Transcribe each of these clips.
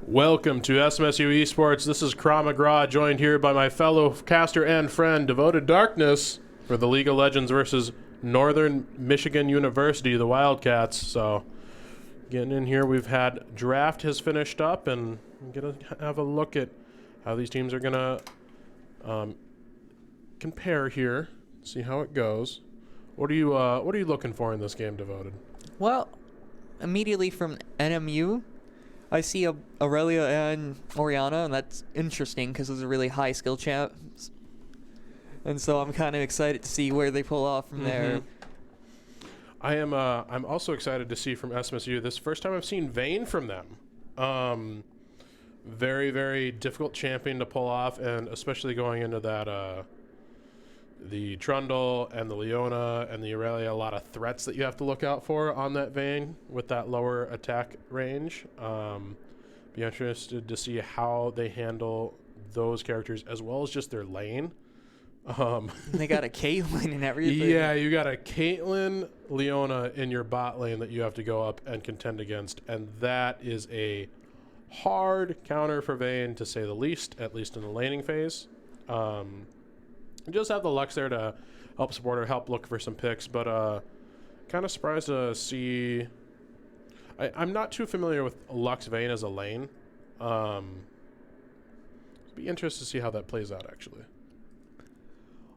Welcome to SMSU Esports. This is Kra McGraw, joined here by my fellow caster and friend, Devoted Darkness, for the League of Legends versus Northern Michigan University, the Wildcats. So, getting in here, we've had draft has finished up, and we're going to have a look at how these teams are going to compare here, see how it goes. What are you looking for in this game, Devoted? Well, immediately from NMU, I see Aurelia and Oriana, and that's interesting because those are really high skill champs. And so I'm kind of excited to see where they pull off from there. I'm also excited to see from SMSU. This is the first time I've seen Vayne from them. Very, very difficult champion to pull off, and especially going into that the Trundle and the Leona and the Aurelia, a lot of threats that you have to look out for on that Vayne with that lower attack range. Be interested to see how they handle those characters as well as just their lane. They got a Caitlyn and everything. Yeah, you got a Caitlyn, Leona in your bot lane that you have to go up and contend against, and that is a hard counter for Vayne, to say the least, at least in the laning phase. Just have the Lux there to help support her, help look for some picks, but kind of surprised to see. I'm not too familiar with Lux Vayne as a lane. Be interested to see how that plays out, actually.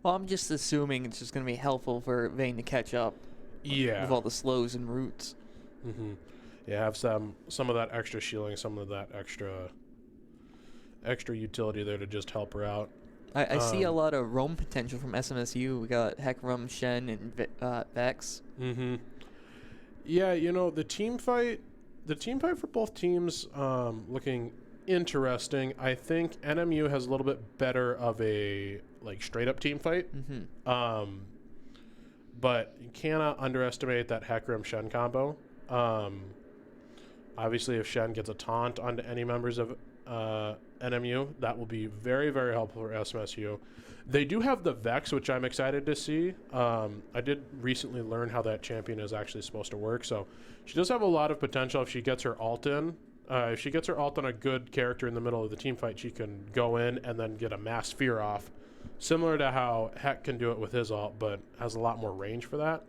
Well, I'm just assuming it's just going to be helpful for Vayne to catch up. Yeah. With all the slows and roots. Yeah, have some of that extra shielding, some of that extra utility there to just help her out. I see a lot of roam potential from SMSU. We got Hecarim, Shen, and Vex. Yeah, you know, the team fight for both teams looking interesting. I think NMU has a little bit better of a straight up team fight. But you cannot underestimate that Hecarim Shen combo. Obviously, if Shen gets a taunt onto any members of NMU, that will be very, very helpful for SMSU. They do have the Vex, which I'm excited to see. I did recently learn how that champion is actually supposed to work, so she does have a lot of potential if she gets her ult in. If she gets her ult on a good character in the middle of the team fight, she can go in and then get a mass fear off, similar to how Heck can do it with his ult, but has a lot more range for that.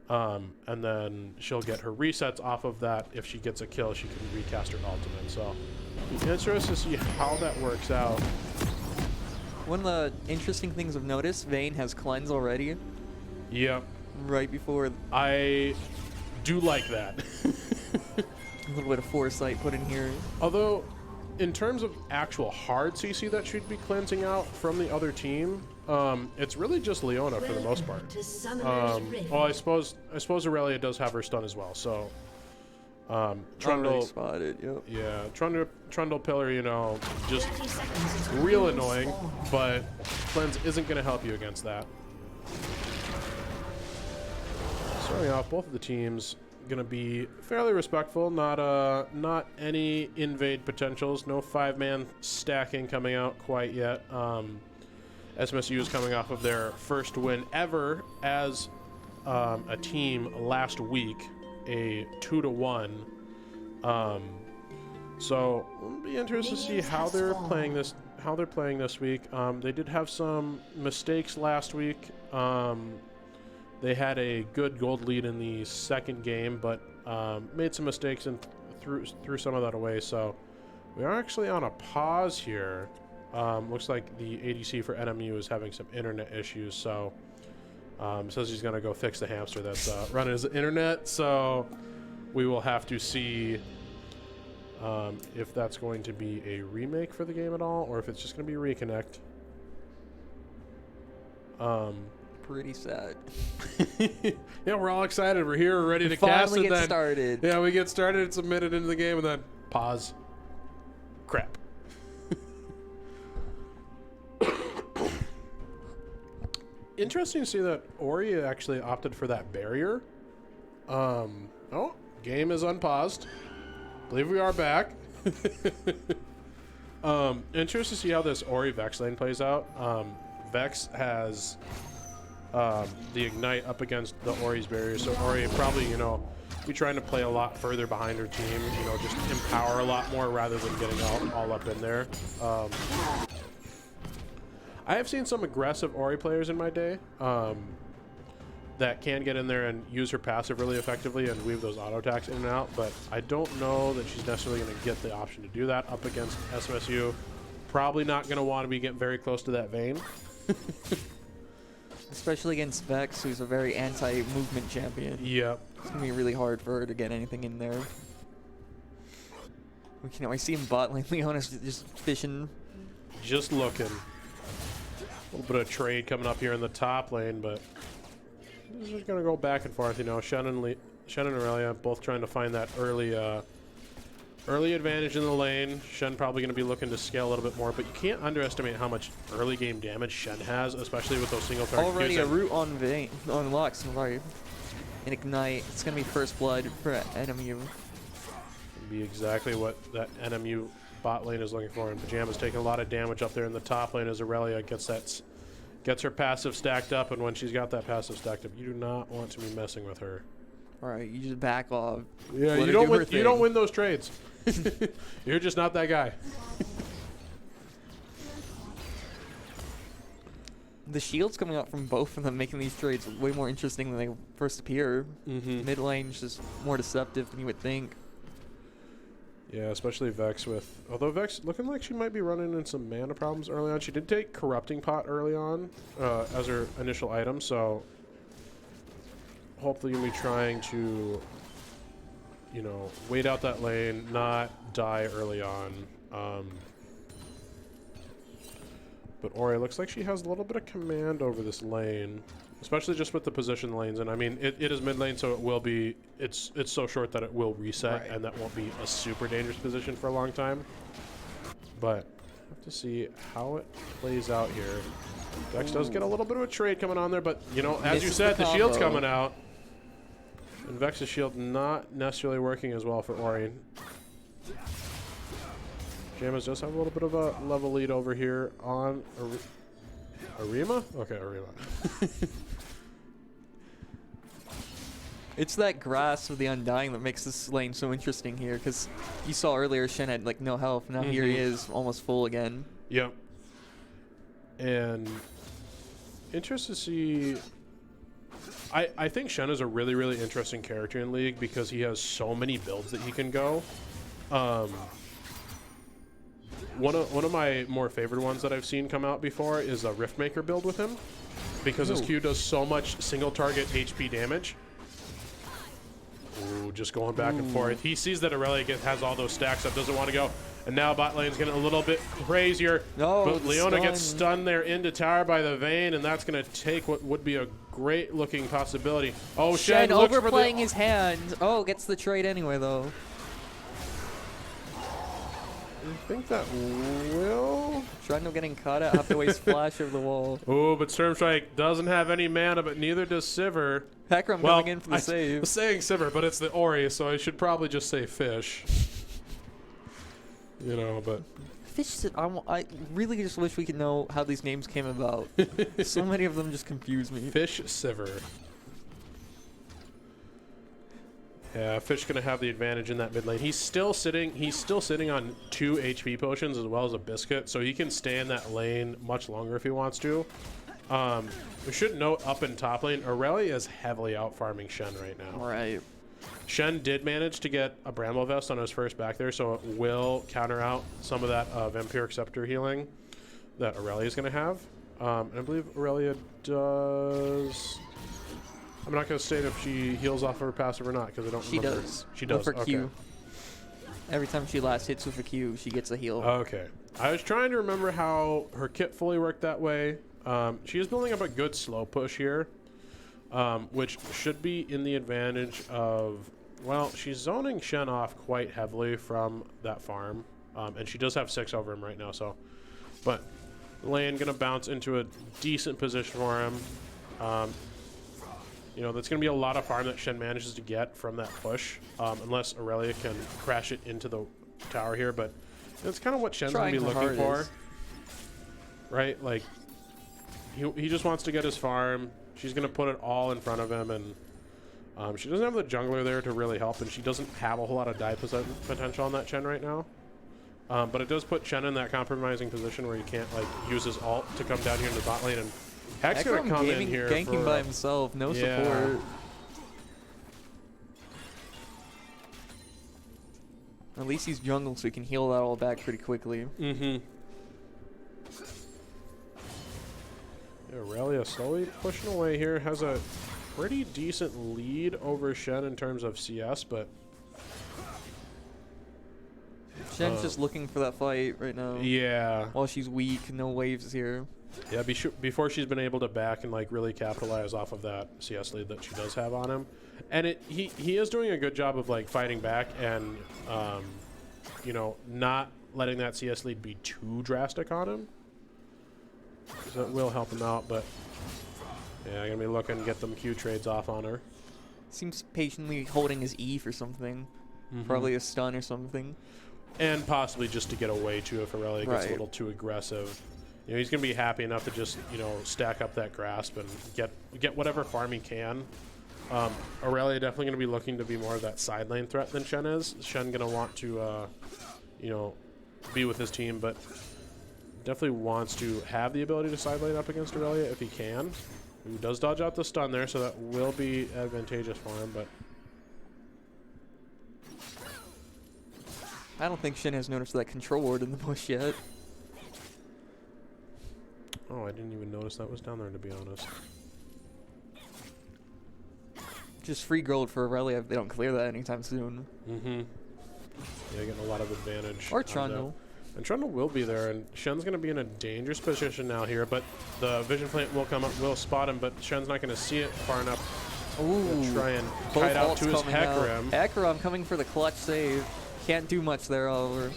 And then she'll get her resets off of that. If she gets a kill, she can recast her ultimate. So it's interesting to see how that works out. One of the interesting things I've noticed, Vayne has cleanse already. Yep. Right before. I do like that. A little bit of foresight put in here. Although, in terms of actual hard CC that should be cleansing out from the other team, it's really just Leona for the most part. Well, I suppose Aurelia does have her stun as well. So, Trundle spotted. Yep. Yeah, Trundle Pillar, you know, just real annoying, but cleanse isn't going to help you against that. Starting off, both of the teams going to be fairly respectful. Not any invade potentials. No 5-man stacking coming out quite yet. SMSU is coming off of their first win ever as a team last week, a 2-1. So it'll be interesting to see how they're playing this. How they're playing this week. They did have some mistakes last week. They had a good gold lead in the second game, but made some mistakes and threw some of that away. So we are actually on a pause here. Looks like the ADC for NMU is having some internet issues. So says he's going to go fix the hamster that's running his internet. So we will have to see if that's going to be a remake for the game at all, or if it's just going to be reconnect. pretty sad. Yeah, we're all excited. We're here. We're ready to cast Finally it. get Then started. yeah, we get started. It's a minute into the game, and then pause. Crap. Interesting to see that Ori actually opted for that barrier. Oh, game is unpaused. Believe we are back. Interesting to see how this Ori Vex lane plays out. Vex has the Ignite up against the Ori's barrier, so Ori probably, be trying to play a lot further behind her team, just empower a lot more rather than getting all up in there. I have seen some aggressive Ori players in my day that can get in there and use her passive really effectively and weave those auto attacks in and out, but I don't know that she's necessarily going to get the option to do that up against SMSU. Probably not going to want to be getting very close to that Vayne. Especially against Vex, who's a very anti-movement champion. Yep. It's going to be really hard for her to get anything in there. I see him bot lane. Leona's just fishing. Just looking. A little bit of trade coming up here in the top lane, but this is just going to go back and forth. Shen and Aurelia both trying to find that early advantage in the lane. Shen probably going to be looking to scale a little bit more, but you can't underestimate how much early game damage Shen has, especially with those single target already Qs. A root on Vayne, on Lux, right? And Ignite. It's going to be first blood for NMU. Be exactly what that NMU bot lane is looking for, and Pajama's taking a lot of damage up there in the top lane as Aurelia gets her passive stacked up, and when she's got that passive stacked up, you do not want to be messing with her. All right, you just back off. Yeah, you don't win those trades. You're just not that guy. The shields coming out from both of them making these trades way more interesting than they first appear. Mid lane's just more deceptive than you would think. Yeah, especially Vex although Vex looking like she might be running into some mana problems early on. She did take Corrupting Pot early on as her initial item, so hopefully you'll be trying to, wait out that lane, not die early on. But Ori looks like she has a little bit of command over this lane, especially just with the position lanes. And I mean, it is mid lane, so it will be, it's so short that it will reset, right, and that won't be a super dangerous position for a long time. But have to see how it plays out here. Vex does get a little bit of a trade coming on there, but as you said, the shield's coming out. And Vex's shield not necessarily working as well for Ori. Jamas does have a little bit of a level lead over here on Arima? Okay, Arima. It's that grasp of the Undying that makes this lane so interesting here, because you saw earlier Shen had no health. Now here he is, almost full again. Yep. And interested to see. I think Shen is a really, really interesting character in League because he has so many builds that he can go. One of my more favorite ones that I've seen come out before is a Riftmaker build with him, because his Q does so much single target HP damage. Ooh, just going back and forth. He sees that Aurelia has all those stacks up, doesn't want to go. And now bot lane's getting a little bit crazier. No, but Leona gets stunned there into tower by the Vayne, and that's going to take what would be a great looking possibility. Oh, Shen overplaying his hand. Oh, gets the trade anyway, though. I think that will. Trundle getting caught out. Have to waste flash over the wall. Oh, but Stormstrike doesn't have any mana, but neither does Sivir. Heckram coming in for the save. I was saying Sivir, but it's the Ori, so I should probably just say Fish. But Fish. I really just wish we could know how these names came about. So many of them just confuse me. Fish Sivir. Yeah, Fish gonna have the advantage in that mid lane. He's still sitting on 2 HP potions as well as a biscuit, so he can stay in that lane much longer if he wants to. We should note up in top lane, Aurelia is heavily out farming Shen right now. Right. Shen did manage to get a Bramble Vest on his first back there, so it will counter out some of that Vampiric Scepter healing that Aurelia is going to have. And I believe Aurelia does. I'm not going to state if she heals off of her passive or not because I don't remember. She does. With her Q. Every time she last hits with a Q, she gets a heal. Okay. I was trying to remember how her kit fully worked that way. She is building up a good slow push here, which should be in the advantage of, well, she's zoning Shen off quite heavily from that farm, and she does have 6 over him right now, so. But Lane going to bounce into a decent position for him. You know, that's going to be a lot of farm that Shen manages to get from that push, unless Aurelia can crash it into the tower here, but that's kind of what Shen's going to be looking for. Right? Like, he just wants to get his farm. She's going to put it all in front of him, and she doesn't have the jungler there to really help, and she doesn't have a whole lot of die potential on that Shen right now. But it does put Shen in that compromising position where he can't, like, use his ult to come down here in the bot lane, and Heck's going to come in here ganking by himself, no support. At least he's jungle, so he can heal that all back pretty quickly. Mm-hmm. Yeah, Aurelia slowly pushing away here. Has a pretty decent lead over Shen in terms of CS, but... Shen's just looking for that fight right now. Yeah. While she's weak, no waves here. Yeah, before she's been able to back and like really capitalize off of that CS lead that she does have on him. And he is doing a good job of like fighting back and, you know, not letting that CS lead be too drastic on him. So that will help him out, but yeah, I'm going to be looking to get them Q trades off on her. Seems patiently holding his E for something. Probably a stun or something. And possibly just to get away too if Aurelia gets a little too aggressive. You know, he's going to be happy enough to just, you know, stack up that grasp and get whatever farm he can. Aurelia definitely going to be looking to be more of that side lane threat than Shen is. Shen going to want to, you know, be with his team, but definitely wants to have the ability to side lane up against Aurelia if he can. He does dodge out the stun there, so that will be advantageous for him, but... I don't think Shen has noticed that control ward in the bush yet. Oh, I didn't even notice that was down there, to be honest. Just free gold for Aurelia if they don't clear that anytime soon. Yeah, getting a lot of advantage. Or Trundle. And Trundle will be there, and Shen's going to be in a dangerous position now here, but the vision plant will come up, will spot him, but Shen's not going to see it far enough to try and kite out to his Hecarim. Hecarim coming for the clutch save. Can't do much there, Oliver.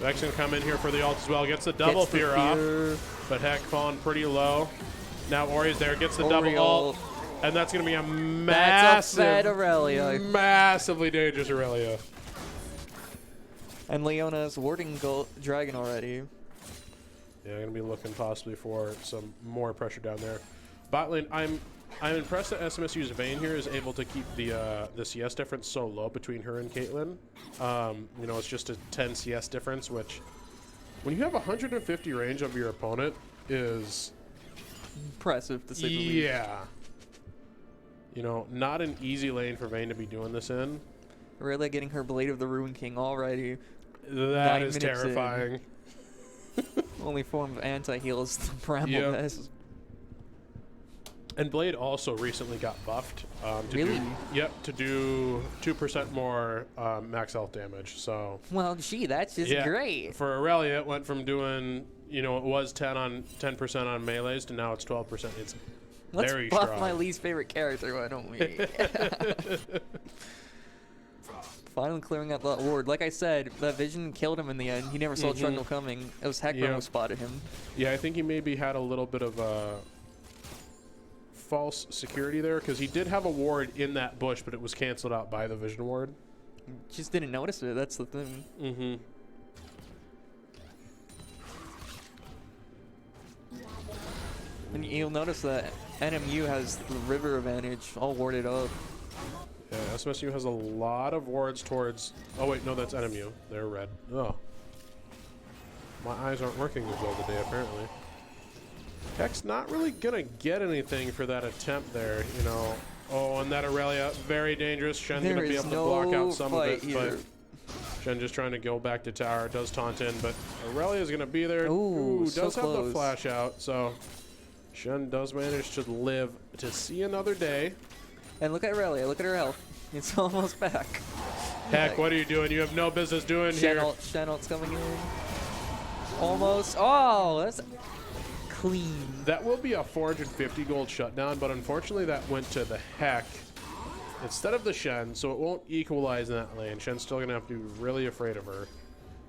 Heck's going to come in here for the ult as well. Gets the double fear off, but Heck falling pretty low. Now Ori's there, gets the double ult, and that's going to be a massive, Aurelia. Massively dangerous Aurelia. And Leona's warding Dragon already. Yeah, I'm going to be looking possibly for some more pressure down there. Bot lane, I'm impressed that SMSU's Vayne here is able to keep the CS difference so low between her and Caitlyn. You know, it's just a 10 CS difference, which when you have 150 range of your opponent is... impressive to say the least. Yeah. You know, not an easy lane for Vayne to be doing this in. Really getting her Blade of the Ruin King already. That is terrifying. Only form of anti-heal is the Bramble Nest. And Blade also recently got buffed. To do 2% more max health damage. So. Well, gee, that's just great. For Aurelia, it went from doing, you know, it was 10% on melees to now it's 12%. It's very strong. Let's buff my least favorite character, why don't we? Finally clearing out that ward. Like I said, that vision killed him in the end. He never saw Trundle coming. It was Hecarim who spotted him. Yeah, I think he maybe had a little bit of false security there because he did have a ward in that bush, but it was canceled out by the vision ward. Just didn't notice it. That's the thing. And you'll notice that NMU has the river advantage all warded up. Yeah, SMSU has a lot of wards towards... Oh, wait, no, that's NMU. They're red. Oh. My eyes aren't working as well today, apparently. Heck's not really going to get anything for that attempt there, you know. Oh, and that Aurelia, very dangerous. Shen's going to be able to block out some of it, but Shen just trying to go back to tower. Does taunt in, but Aurelia's going to be there. Ooh, does have the flash out, so Shen does manage to live to see another day. And look at Aurelia. Look at her health. It's almost back. Heck, what are you doing? You have no business doing here. Shen ult's coming in. Almost. Oh, that's clean. That will be a 450 gold shutdown, but unfortunately that went to the Heck instead of the Shen, so it won't equalize in that lane. Shen's still going to have to be really afraid of her.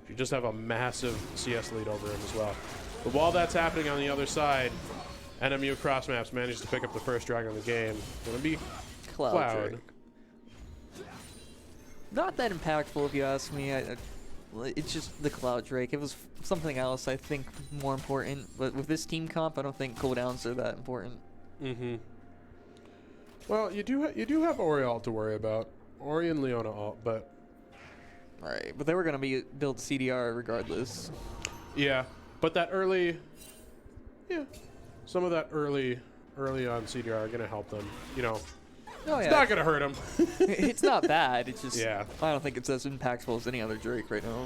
You just have a massive CS lead over him as well. But while that's happening on the other side, NMU cross maps managed to pick up the first dragon of the game. Going to be Cloud. Not that impactful, if you ask me. It's just the Cloud Drake. It was something else, I think, more important. But with this team comp, I don't think cooldowns are that important. Mm-hmm. Well, you do have Ori ult to worry about. Ori and Leona ult, but... Right, but they were going to build CDR regardless. Yeah, but that early... Yeah, some of that early on CDR are going to help them. You know, it's not going to hurt them. It's not bad. It's just... Yeah. I don't think it's as impactful as any other Drake right now.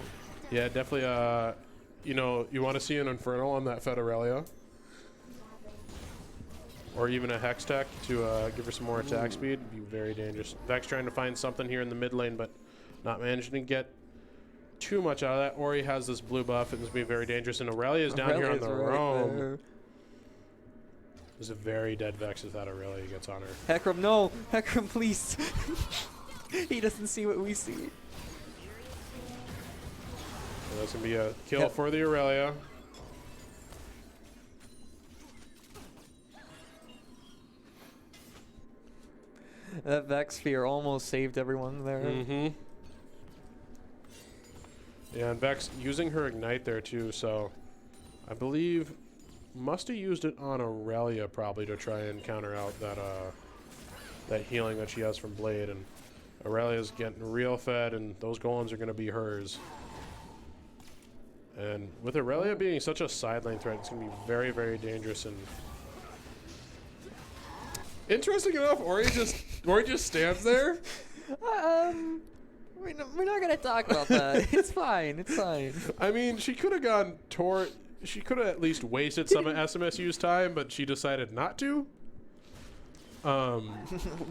Yeah, definitely. You know, you want to see an Infernal on that Fed Aurelia? Or even a Hex Tech to give her some more attack speed. Be very dangerous. Vex trying to find something here in the mid lane, but not managing to get too much out of that. Ori has this blue buff. It's going to be very dangerous. And Aurelia's down here on the roam. There's a very dead Vex if that Aurelia gets on her. Heckram, no! Heckram, please! He doesn't see what we see. So that's going to be a kill for the Aurelia. That Vex Sphere almost saved everyone there. Mm-hmm. Yeah, and Vex using her Ignite there too, so I believe must have used it on Aurelia probably to try and counter out that healing that she has from Blade, and Aurelia's getting real fed, and those golems are going to be hers. And with Aurelia being such a side lane threat, it's going to be very, very dangerous. And interesting enough, Ori just stands there. We're not gonna talk about that. It's fine. It's fine. I mean, she could have gone she could have at least wasted some of SMSU's time, but she decided not to.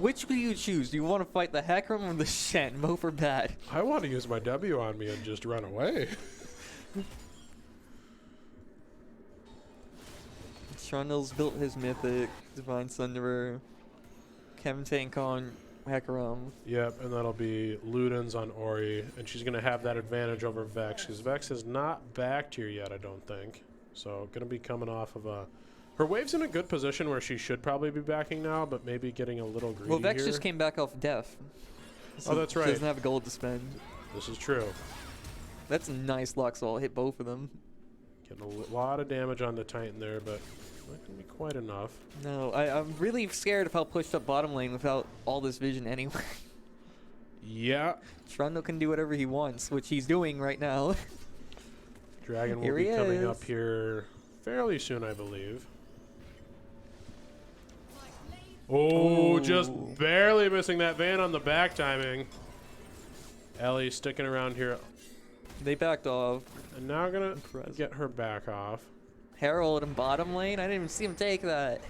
Which do you choose? Do you want to fight the Heckram or the Shen? Both are bad. I want to use my W on me and just run away. Trundle's built his Mythic, Divine Thunderer, Kevin Tank on Heckram. Yep, and that'll be Ludens on Ori, and she's going to have that advantage over Vex, because Vex is not backed here yet, I don't think. So, going to be coming off of a... Her wave's in a good position where she should probably be backing now, but maybe getting a little greedy. Well, Vex here. just came back off Death. So oh, that's right. She doesn't have gold to spend. This is true. That's a nice Luxol. Hit both of them. Getting a lot of damage on the Titan there, but not going to be quite enough. No, I'm really scared of how pushed up bottom lane without all this vision anyway. Yeah. Trundle can do whatever he wants, which he's doing right now. Dragon will be coming up here fairly soon, I believe. Oh, just barely missing that Van on the back timing. Ellie sticking around here. They backed off. And now gonna get her back off. Herald in bottom lane? I didn't even see him take that.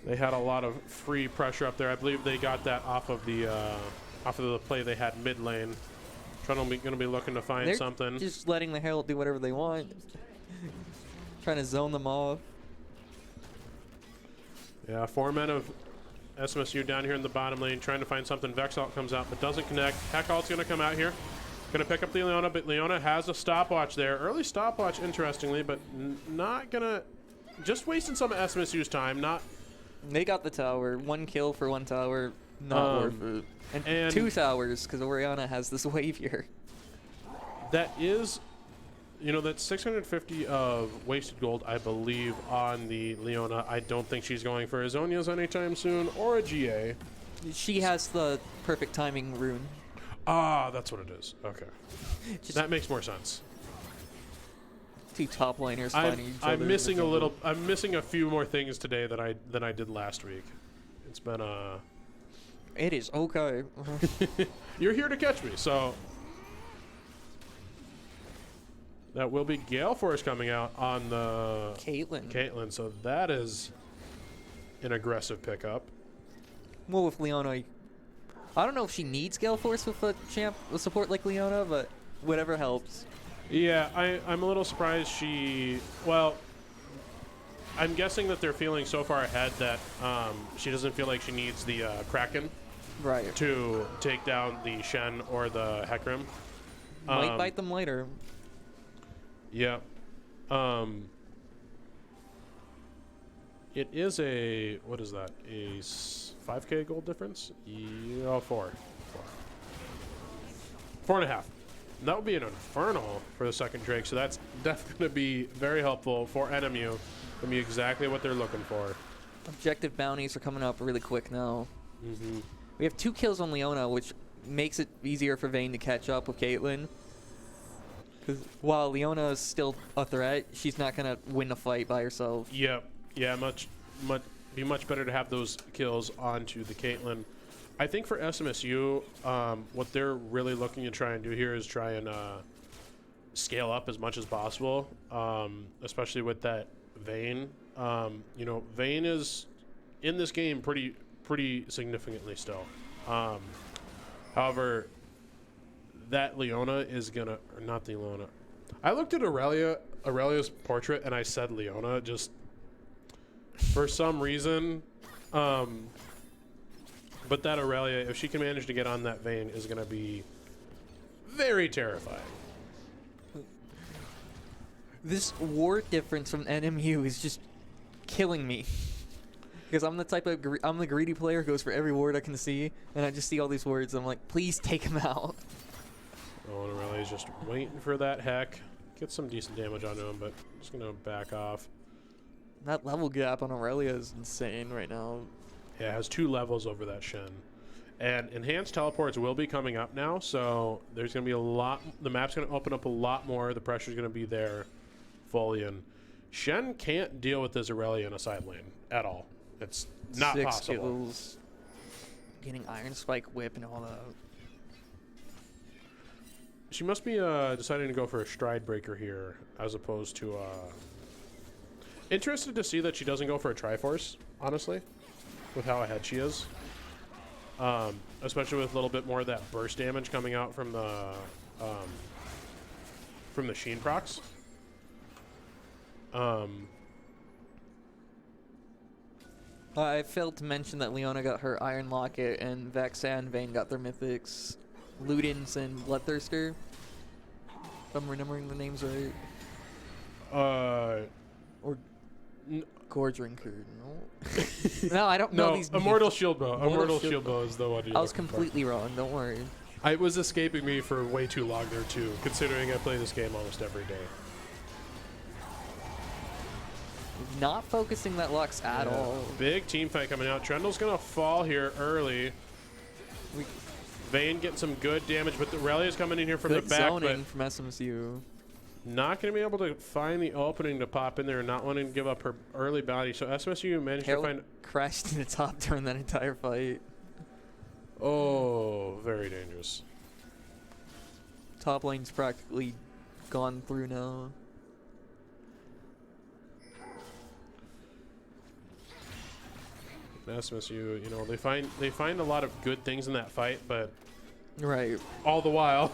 They had a lot of free pressure up there. I believe they got that off of the play they had mid lane. Trundle gonna be looking to find something. Just letting the Herald do whatever they want. Trying to zone them off. Yeah, 4 men of SMSU down here in the bottom lane trying to find something. Vex ult comes out but doesn't connect. Heck ult's gonna come out here. Gonna pick up the Leona, but Leona has a stopwatch there. Early stopwatch, interestingly, but not gonna... Just wasting some of SMSU's time, not... They got the tower. 1 kill for 1 tower. Not worth it. And 2 towers, because Oriana has this wave here. That is... You know, that's 650 of wasted gold, I believe, on the Leona. I don't think she's going for Azonia's anytime soon, or a GA. She has the perfect timing rune. Ah, that's what it is. Okay. That makes more sense. 2 top laners finding each other. I'm missing a little... I'm missing a few more things today than I did last week. It's been It is okay. You're here to catch me, so... That will be Gale Force coming out on the... Caitlyn, so that is an aggressive pickup. Well, with Leona... I don't know if she needs Gale Force with a champ with support like Leona, but whatever helps. Yeah, I'm a little surprised she... Well, I'm guessing that they're feeling so far ahead that she doesn't feel like she needs the Kraken Right. to take down the Shen or the Hecarim. Might bite them later. Yeah. It is a, what is that? A 5K gold difference? Yeah, 4.5. And that would be an Infernal for the second Drake, so that's definitely going to be very helpful for NMU. Going to be exactly what they're looking for. Objective bounties are coming up really quick now. Mm-hmm. We have 2 kills on Leona, which makes it easier for Vayne to catch up with Caitlyn. Because while Leona is still a threat, she's not going to win the fight by herself. Yep. Yeah, be much better to have those kills onto the Caitlyn. I think for SMSU, what they're really looking to try and do here is try and scale up as much as possible, especially with that Vayne. You know, Vayne is in this game pretty significantly still. However, that Leona is gonna, or not the Leona. I looked at Aurelia's portrait and I said Leona just for some reason. But that Aurelia, if she can manage to get on that Vayne, is gonna be very terrifying. This ward difference from NMU is just killing me. Because I'm the type of I'm the greedy player who goes for every ward I can see, and I just see all these words. I'm like, please take him out. Oh, and Aurelia's just waiting for that heck. Get some decent damage onto him, but just gonna back off. That level gap on Aurelia is insane right now. Yeah, it has 2 levels over that Shen. And enhanced teleports will be coming up now, so there's gonna be a lot. The map's gonna open up a lot more. The pressure's gonna be there, fully in. Shen can't deal with this Aurelia in a side lane at all. It's not 6 possible. kills. Getting Iron Spike whip and all that. She must be deciding to go for a stride breaker here, as opposed to. Interested to see that she doesn't go for a Triforce, honestly, with how ahead she is. Especially with a little bit more of that burst damage coming out from the Sheen procs. I failed to mention that Leona got her Iron Locket and Vex and Vayne got their mythics. Ludens and Bloodthirster. If I'm remembering the names right. Or Gore Drinker. No. No, I don't know these names. Immortal Shield Bow. Immortal Shield Bow is the one you're I was looking for. completely wrong. Don't worry. It was escaping me for way too long there, too, considering I play this game almost every day. Not focusing that Lux at all. Big team fight coming out. Trundle's going to fall here early. Vayne getting some good damage, but the Aurelia's coming in here from Good the back. zoning from SMSU. Not going to be able to find the opening to pop in there and not wanting to give up her early bounty. So SMSU managed to find... crashed in the top during that entire fight. Oh, very dangerous. Top lane's practically gone through now. SMSU, you know, they find a lot of good things in that fight, but right. all the while,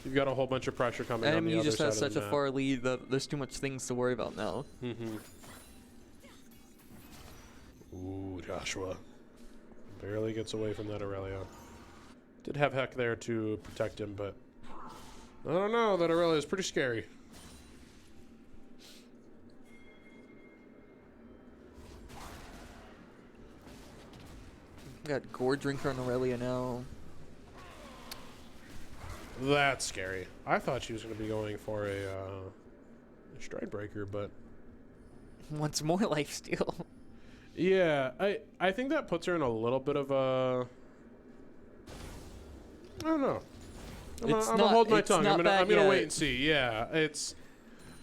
you've got a whole bunch of pressure coming on the NMU other just side has of such the a map. far lead that there's too much things to worry about now. Mm-hmm. Ooh, Joshua. Barely gets away from that Aurelia. Did have Heck there to protect him, but I don't know. That Aurelia is pretty scary. Got Gore Drinker on Aurelia now. That's scary. I thought she was going to be going for a stride breaker, but Wants more lifesteal. yeah, I think that puts her in a little bit of a. I don't know. I'm gonna hold my tongue. I'm gonna wait and see. Yeah, it's.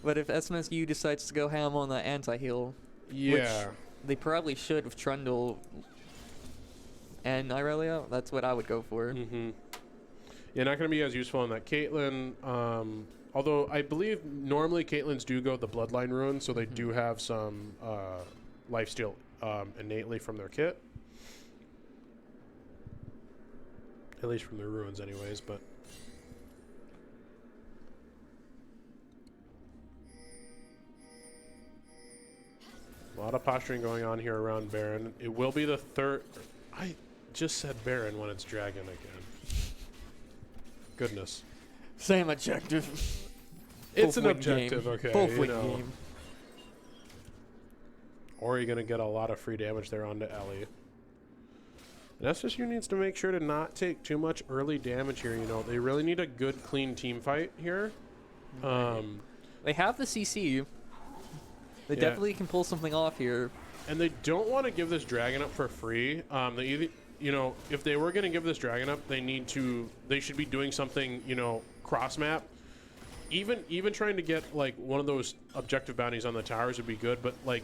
But if SMSU decides to go ham on the anti-heal, Yeah. which they probably should with Trundle and Aurelia, that's what I would go for. Mm-hmm. Yeah, not going to be as useful on that Caitlyn. Although I believe normally Caitlyn's do go the Bloodline Rune, so they do have some lifesteal innately from their kit. At least from their runes anyways, but... A lot of posturing going on here around Baron. It will be the third. I just said Baron when it's Dragon again. Goodness. Same objective. It's Both an win objective, game. okay. Both you win know. game. Or you're going to get a lot of free damage there onto Ellie. And SSU needs to make sure to not take too much early damage here. You know, they really need a good, clean team fight here. They have the CC. They definitely can pull something off here. And they don't want to give this dragon up for free. They either, you know, if they were going to give this dragon up, they should be doing something, you know, cross map. Even trying to get like one of those objective bounties on the towers would be good, but like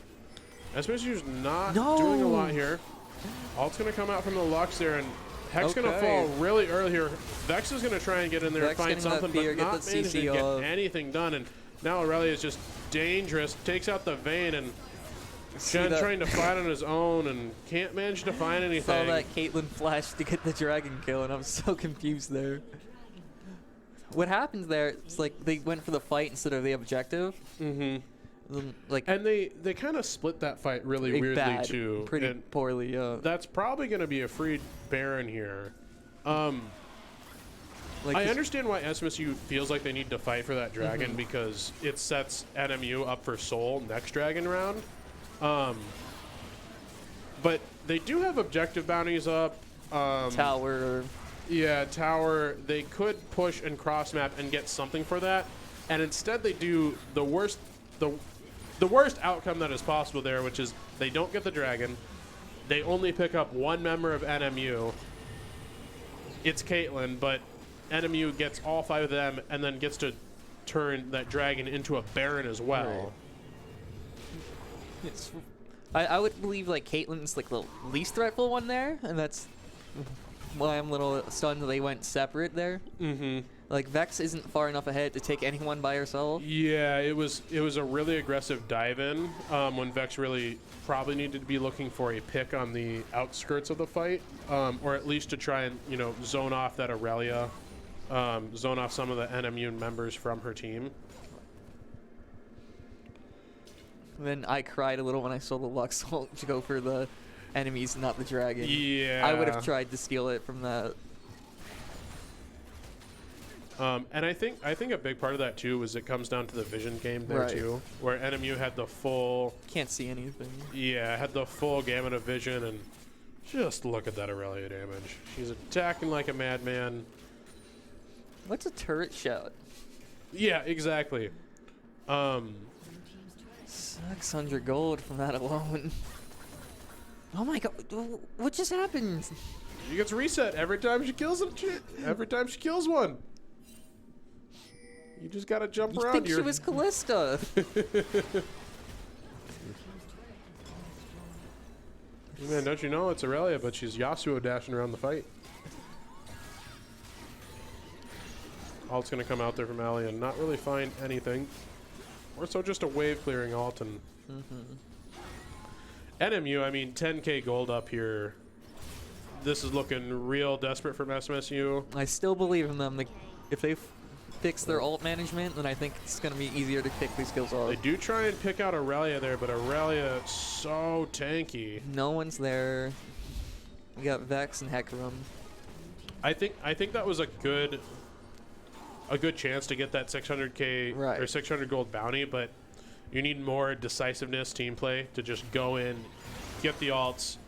SMSU's not doing a lot here. Alt's going to come out from the Lux there, and Heck's going to fall really early here. Vex is going to try and get in there and find something, but not manage to get anything done. And now Aurelia is just dangerous. Takes out the Vayne, and Shen trying to fight on his own and can't manage to find anything. Saw that Caitlyn flash to get the dragon kill, and I'm so confused there. What happened there, it's like they went for the fight instead of the objective. Mm-hmm. Like, and they kind of split that fight really weirdly too. Pretty poorly, That's probably going to be a free Baron here. like I understand why SMSU feels like they need to fight for that dragon because it sets NMU up for Soul next dragon round. But they do have objective bounties up. Tower. Yeah, Tower. They could push and cross map and get something for that, and instead they do the worst outcome that is possible there, which is they don't get the dragon. They only pick up one member of NMU. It's Caitlyn, but NMU gets all 5 of them and then gets to turn that dragon into a Baron as well. Right. I would believe like Caitlyn's like the least threatful one there, and that's why I'm a little stunned that they went separate there. Mm-hmm. Like Vex isn't far enough ahead to take anyone by herself. Yeah, it was a really aggressive dive in when Vex really probably needed to be looking for a pick on the outskirts of the fight, or at least to try and zone off that Aurelia, zone off some of the NMU members from her team. Then I cried a little when I saw the Lux ult to go for the enemies, not the dragon. Yeah, I would have tried to steal it from that. And I think a big part of that too is it comes down to the vision game there too, where NMU had the full can't see anything. Yeah, had the full gamut of vision, and just look at that Aurelia damage. She's attacking like a madman. What's a turret shot? Yeah, exactly. 600 gold from that alone. Oh my god, what just happened? She gets reset every time she kills a every time she kills one. You just gotta jump around. You think she was Callista? Man, don't you know it's Aurelia, but she's Yasuo dashing around the fight. Alt's gonna come out there from Alley and not really find anything. Or so just a wave clearing alt and NMU, I mean 10k gold up here. This is looking real desperate from SMSU. I still believe in them. Like, if they fix their ult management, then I think it's going to be easier to pick these kills off. They do try and pick out Aurelia there, but Aurelia so tanky. No one's there. We got Vex and Hecarim. I think that was a good chance to get that 600k or 600 gold bounty, but you need more decisiveness, team play to just go in, get the alts,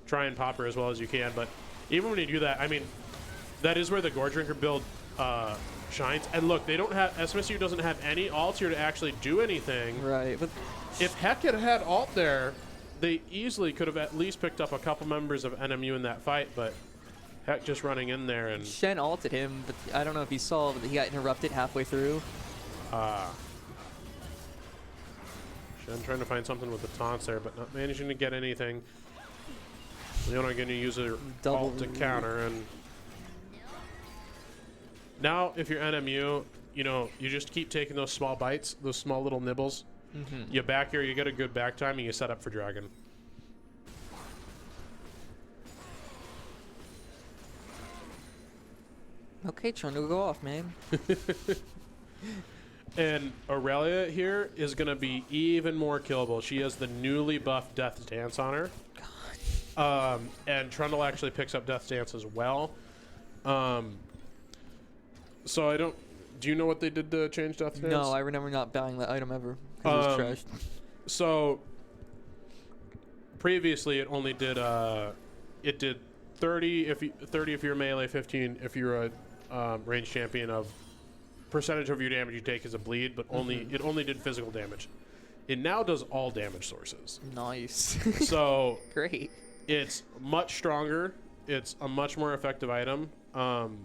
try and pop her as well as you can. But even when you do that, I mean, that is where the Gore Drinker build shines. And look, they don't have SMSU doesn't have any alts here to actually do anything. Right, but if Heck had alt there, they easily could have at least picked up a couple members of NMU in that fight. But Heck just running in there and Shen ulted him, but I don't know if he saw that he got interrupted halfway through. Shen trying to find something with the taunts there, but not managing to get anything. Leona going to use her ult to counter, and now if you're NMU, you just keep taking those small bites, those small little nibbles. You back here, you get a good back time, and you set up for Dragon. Okay, trying to go off, man. And Aurelia here is going to be even more killable. She has the newly buffed Death's Dance on her. And Trundle actually picks up Death's Dance as well. So I don't... Do you know what they did to change Death's Dance? No, I remember not buying that item ever because it was trashed. So previously it only did... it did 30 if you're melee, 15 if you're a ranged champion of... percentage of your damage you take is a bleed, but it only did physical damage. It now does all damage sources. Nice. So great. It's much stronger. It's a much more effective item. And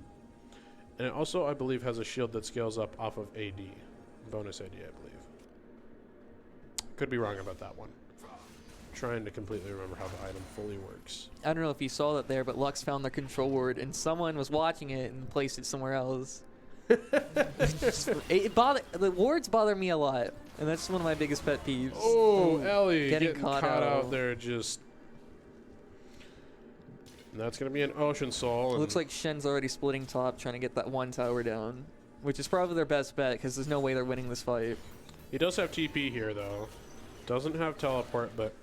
it also, I believe, has a shield that scales up off of AD. Bonus AD, I believe. Could be wrong about that one. Trying to completely remember how the item fully works. I don't know if you saw that there, but Lux found the control word and someone was watching it and placed it somewhere else. The wards bother me a lot, and that's one of my biggest pet peeves. Oh, Ellie getting caught out there just... And that's going to be an Ocean Soul. It looks like Shen's already splitting top, trying to get that one tower down, which is probably their best bet, because there's no way they're winning this fight. He does have TP here, though. Doesn't have teleport, but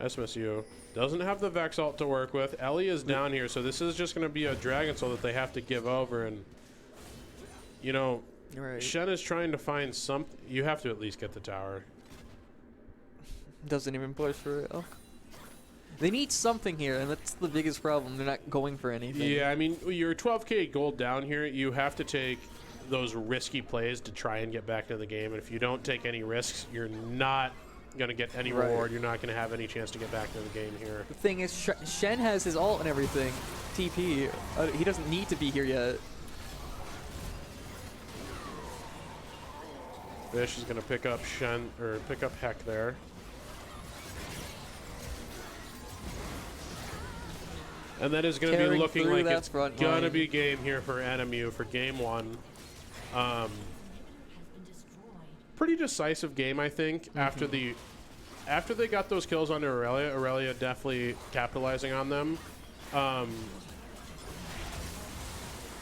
SMSU doesn't have the Vex ult to work with. Ellie is down here, so this is just going to be a Dragon Soul that they have to give over, and... You know, right. Shen is trying to find something. You have to at least get the tower. Doesn't even push for it. Oh. They need something here, and that's the biggest problem. They're not going for anything. Yeah, I mean, you're 12k gold down here. You have to take those risky plays to try and get back to the game. And if you don't take any risks, you're not going to get any reward. You're not going to have any chance to get back to the game here. The thing is, Shen has his ult and everything. TP. He doesn't need to be here yet. Fish is going to pick up pick up Heck there. And that is going to be looking like it's going to be game here for NMU for game one. Pretty decisive game, I think. After they got those kills on Aurelia definitely capitalizing on them.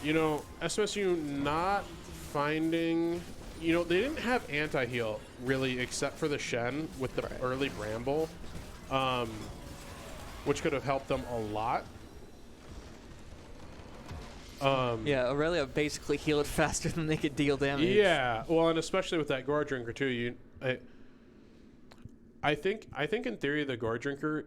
You know, SMSU not finding... You know, they didn't have anti-heal, really, except for the Shen with the early Bramble, which could have helped them a lot. Yeah, Aurelia basically healed faster than they could deal damage. Yeah, well, and especially with that Gore Drinker, too. I think in theory, the Gore Drinker,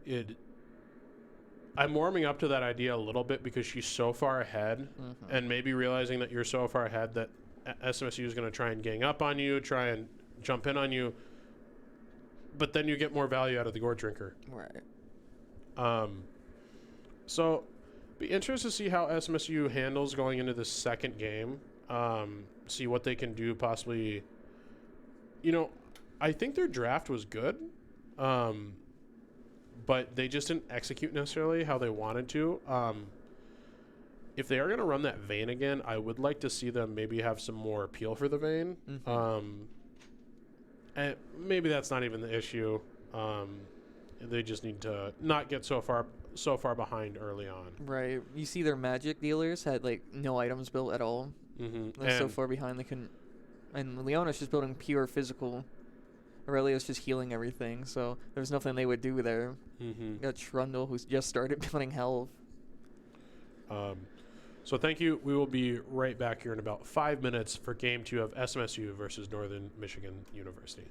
I'm warming up to that idea a little bit because she's so far ahead, and maybe realizing that you're so far ahead that SMSU is going to try and gang up on you, try and jump in on you, but then you get more value out of the Gore Drinker. Right. So, be interested to see how SMSU handles going into the second game. See what they can do, possibly. You know, I think their draft was good, but they just didn't execute necessarily how they wanted to. If they are going to run that Vayne again, I would like to see them maybe have some more appeal for the Vayne. And maybe that's not even the issue. They just need to not get so far behind early on. Right. You see their magic dealers had like no items built at all. They're so far behind they couldn't. And Leona's just building pure physical. Aurelia's just healing everything, so there's nothing they would do there. Got Trundle, who's just started building health. So thank you. We will be right back here in about 5 minutes for Game 2 of SMSU versus Northern Michigan University.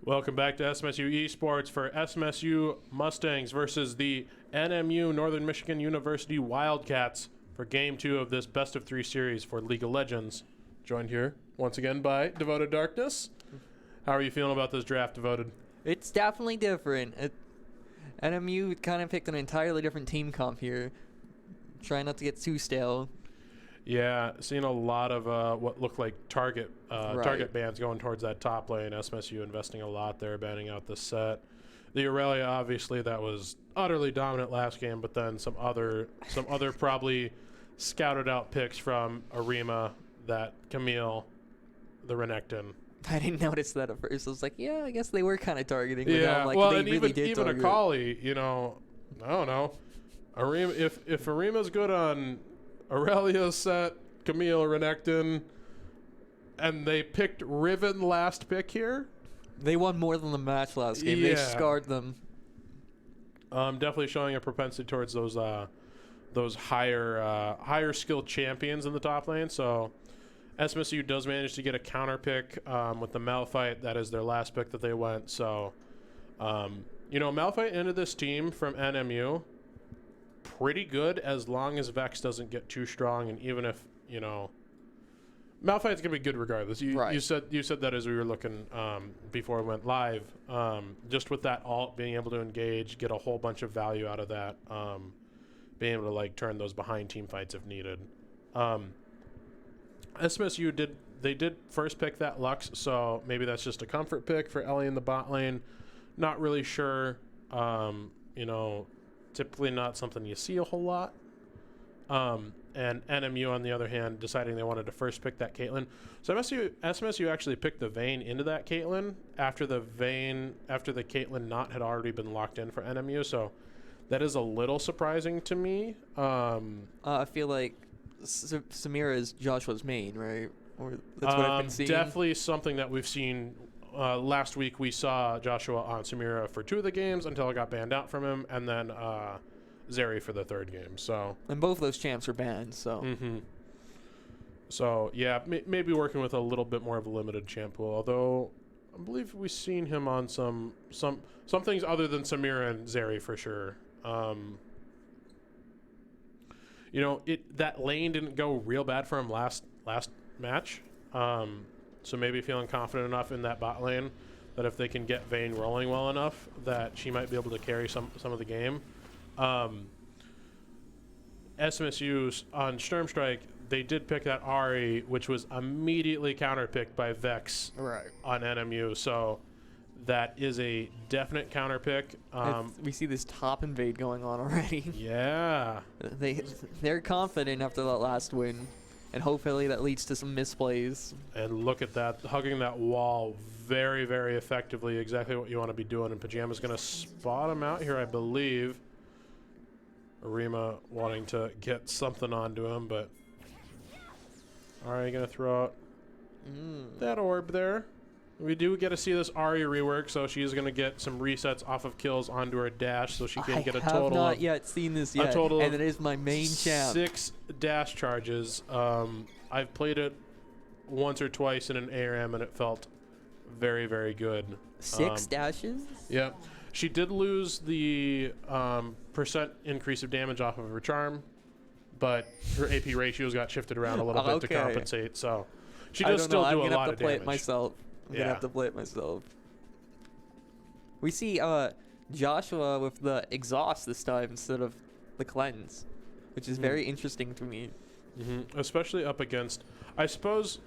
Welcome back to SMSU Esports for SMSU Mustangs versus the NMU Northern Michigan University Wildcats for Game 2 of this Best of 3 series for League of Legends. Joined here once again by Devoted Darkness. How are you feeling about this draft, Devoted? It's definitely different. NMU kind of picked an entirely different team comp here. Trying not to get too stale. Yeah, seeing a lot of what looked like target bans going towards that top lane. SMSU investing a lot there, banning out the set. The Aurelia, obviously, that was utterly dominant last game, but then some other probably scouted out picks from Arima, that Camille, the Renekton. I didn't notice that at first. I was like, yeah, I guess they were kind of targeting. Yeah, like, well, they and really even Akali, I don't know. Arima, if Arima's good on Aurelia's set, Camille, Renekton, and they picked Riven last pick here. They won more than the match last game. Yeah. They scarred them. Definitely showing a propensity towards those higher skilled champions in the top lane. So SMSU does manage to get a counter pick with the Malphite. That is their last pick that they went. So, Malphite into this team from NMU. Pretty good as long as Vex doesn't get too strong, and even if Malphite's gonna be good regardless. You said that as we were looking before we went live. Just with that alt being able to engage, get a whole bunch of value out of that, being able to turn those behind team fights if needed. SMSU did first pick that Lux, so maybe that's just a comfort pick for Ellie in the bot lane. Not really sure. Typically not something you see a whole lot. And NMU, on the other hand, deciding they wanted to first pick that Caitlyn. So SMSU actually picked the Vayne into that Caitlyn after the Caitlyn not had already been locked in for NMU. So that is a little surprising to me. I feel like Samira is Joshua's main, right? Or that's what I've been seeing. Definitely something that we've seen. Last week we saw Joshua on Samira for 2 of the games until it got banned out from him, and then Zeri for the third game. So And both those champs are banned, so. So yeah, maybe working with a little bit more of a limited champ pool. Although I believe we've seen him on some things other than Samira and Zeri for sure. You know, that lane didn't go real bad for him last match. So maybe feeling confident enough in that bot lane that if they can get Vayne rolling well enough, that she might be able to carry some of the game. SMSU on Sturmstrike, they did pick that Ahri, which was immediately counterpicked by Vex on NMU. So that is a definite counterpick. We see this top invade going on already. Yeah. They're confident after that last win, and hopefully that leads to some misplays. And look at that, hugging that wall very, very effectively. Exactly what you want to be doing. And Pajama's going to spot him out here, I believe. Arima wanting to get something onto him, but Ahri going to throw out that orb there. We do get to see this Ahri rework, so she's going to get some resets off of kills onto her dash, so she can get a total. I have not yet seen this yet, and it is my main champ. 6 dash charges. I've played it once or twice in an ARM, and it felt very, very good. 6 dashes? Yeah. She did lose the percent increase of damage off of her charm, but her AP ratios got shifted around a little bit to compensate, so she does still do a lot of damage. I'm going to have to play it myself. We see Joshua with the exhaust this time instead of the cleanse, which is very interesting to me. Especially up against, I suppose,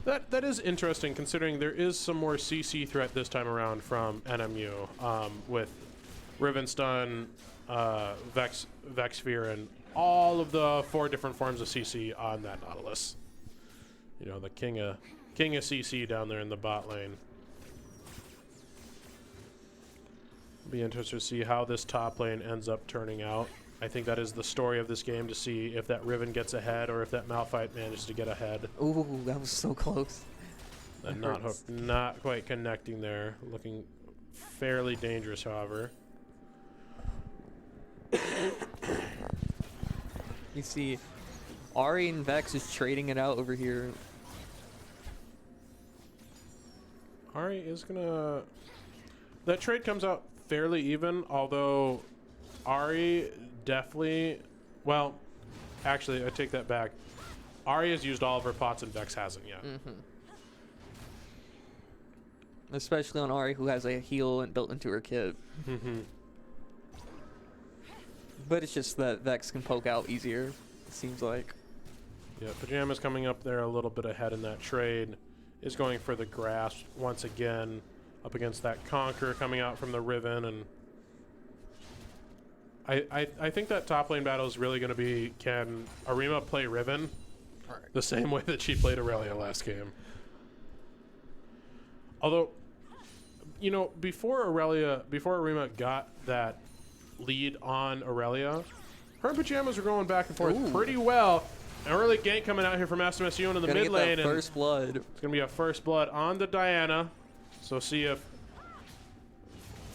that is interesting considering there is some more CC threat this time around from NMU with Rivenstun, Vexsphere, and all of the 4 different forms of CC on that Nautilus. You know, the king of CC down there in the bot lane. Be interested to see how this top lane ends up turning out. I think that is the story of this game, to see if that Riven gets ahead or if that Malphite manages to get ahead. Ooh, that was so close. And not quite connecting there. Looking fairly dangerous, however. You see Ahri and Vex is trading it out over here. Ahri is gonna... That trade comes out fairly even, although Ahri definitely... Well, actually, I take that back. Ahri has used all of her pots and Vex hasn't yet. Especially on Ahri, who has a heal and built into her kit. But it's just that Vex can poke out easier, it seems like. Yeah, Pajama's coming up there a little bit ahead in that trade. Is going for the grasp once again up against that Conquer coming out from the Riven. And I think that top lane battle is really going to be, can Arima play Riven the same way that she played Aurelia last game? Although, you know, before Arima got that lead on Aurelia, her and Pajamas were going back and forth pretty well. An early gank coming out here from SMSU into the mid lane. First blood. It's going to be a first blood on the Diana. So see if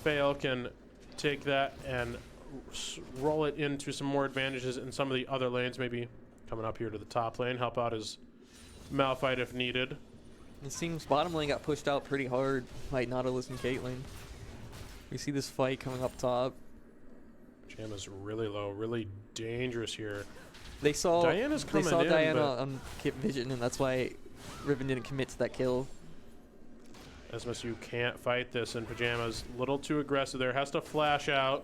Fail can take that and roll it into some more advantages in some of the other lanes. Maybe coming up here to the top lane, help out his Malphite if needed. It seems bottom lane got pushed out pretty hard by Nautilus and Caitlyn. We see this fight coming up top. Jam is really low, really dangerous here. They saw Diana on Kit Vision, and that's why Riven didn't commit to that kill. SMSU can't fight this, and Pajama's a little too aggressive there. Has to flash out.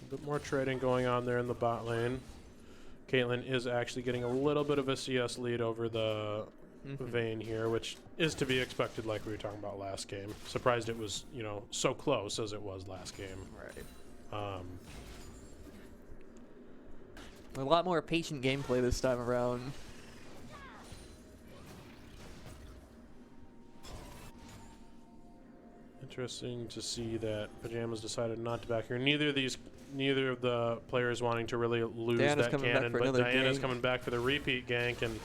A bit more trading going on there in the bot lane. Caitlyn is actually getting a little bit of a CS lead over the Vayne here, which is to be expected, like we were talking about last game. Surprised it was, you know, so close as it was last game. Right. A lot more patient gameplay this time around. Interesting to see that Pajamas decided not to back here. Neither of the players wanting to really lose that cannon, but Diana's coming back for the repeat gank, and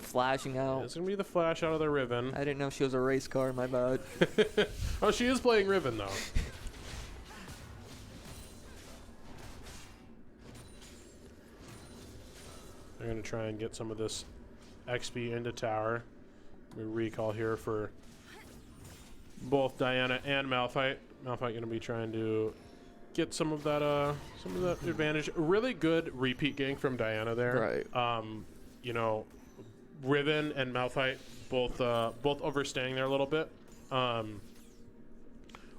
flashing out. It's going to be the flash out of the Riven. I didn't know she was a race car, my bad. Oh, she is playing Riven, though. They're going to try and get some of this XP into tower. We recall here for both Diana and Malphite. Malphite going to be trying to get some of that advantage. Really good repeat gank from Diana there. Right. You know, Riven and Malphite both overstaying there a little bit.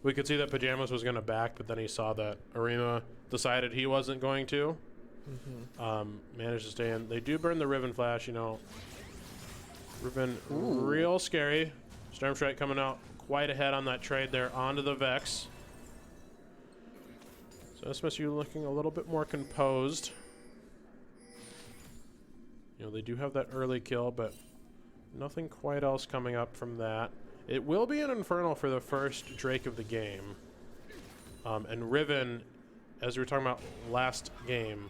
We could see that Pajamas was going to back, but then he saw that Arima decided he wasn't going to. Managed to stay in. They do burn the Riven flash, you know. Riven real scary. Stormstrike coming out quite ahead on that trade there onto the Vex. So SMSU looking a little bit more composed. You know, they do have that early kill, but nothing quite else coming up from that. It will be an Infernal for the first Drake of the game. And Riven, as we were talking about last game,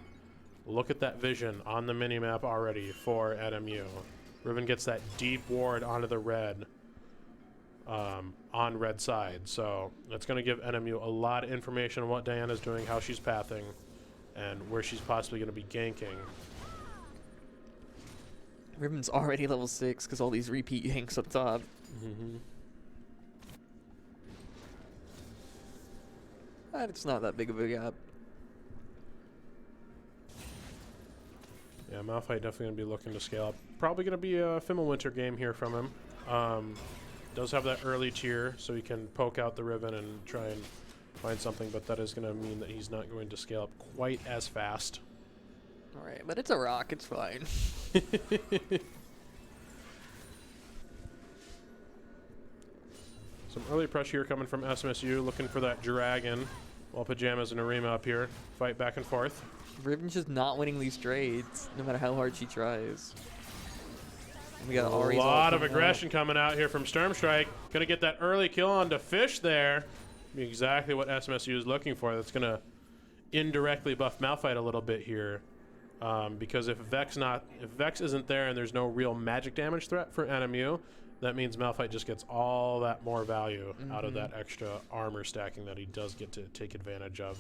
look at that vision on the minimap already for NMU. Riven gets that deep ward onto the red, on red side. So that's going to give NMU a lot of information on what Diana's doing, how she's pathing, and where she's possibly going to be ganking. Riven's already level 6 because all these repeat yanks up top. But it's not that big of a gap. Yeah, Malphite definitely going to be looking to scale up. Probably going to be a Fimbulwinter game here from him. Does have that early tier, so he can poke out the Riven and try and find something, but that is going to mean that he's not going to scale up quite as fast. Alright, but it's a rock, it's fine. Some early pressure here coming from SMSU, looking for that dragon, while Pajamas and Arima up here fight back and forth. Riven's just not winning these trades, no matter how hard she tries. We got a lot of aggression coming out here from Stormstrike. Gonna get that early kill onto Fish there. Be exactly what SMSU is looking for. That's gonna indirectly buff Malphite a little bit here. Because if Vex isn't there and there's no real magic damage threat for NMU, that means Malphite just gets all that more value out of that extra armor stacking that he does get to take advantage of.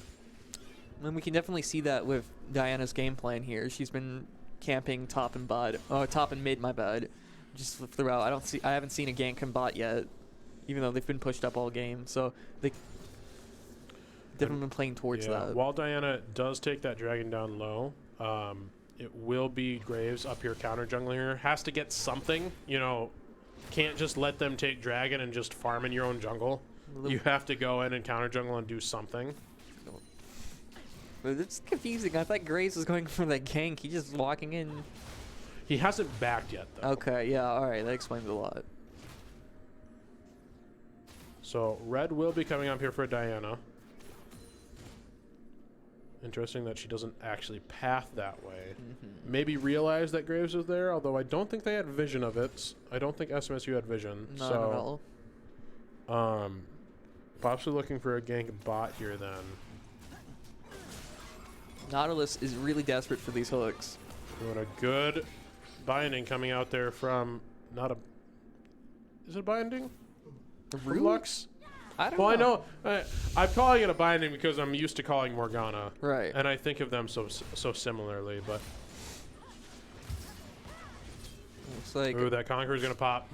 And we can definitely see that with Diana's game plan here. She's been camping top and mid, my bad, just throughout. I haven't seen a gank and bot yet, even though they've been pushed up all game. So they definitely been playing towards that. While Diana does take that dragon down low, it will be Graves up here counter jungling her. Has to get something, you know. Can't just let them take dragon and just farm in your own jungle. You have to go in and counter jungle and do something. But it's confusing. I thought Graves was going for that gank. He's just walking in. He hasn't backed yet, though. Okay, yeah, all right. That explains a lot. So red will be coming up here for Diana. Interesting that she doesn't actually path that way. Maybe realize that Graves was there, although I don't think they had vision of it. I don't think SMSU had vision. Not at all. Possibly looking for a gank bot here then. Nautilus is really desperate for these hooks. Doing a good binding coming out there from is it binding? From Lux? I don't know. know. I know. I'm calling it a binding because I'm used to calling Morgana. Right. And I think of them so similarly, but. Looks like. Ooh, that Conqueror's gonna pop.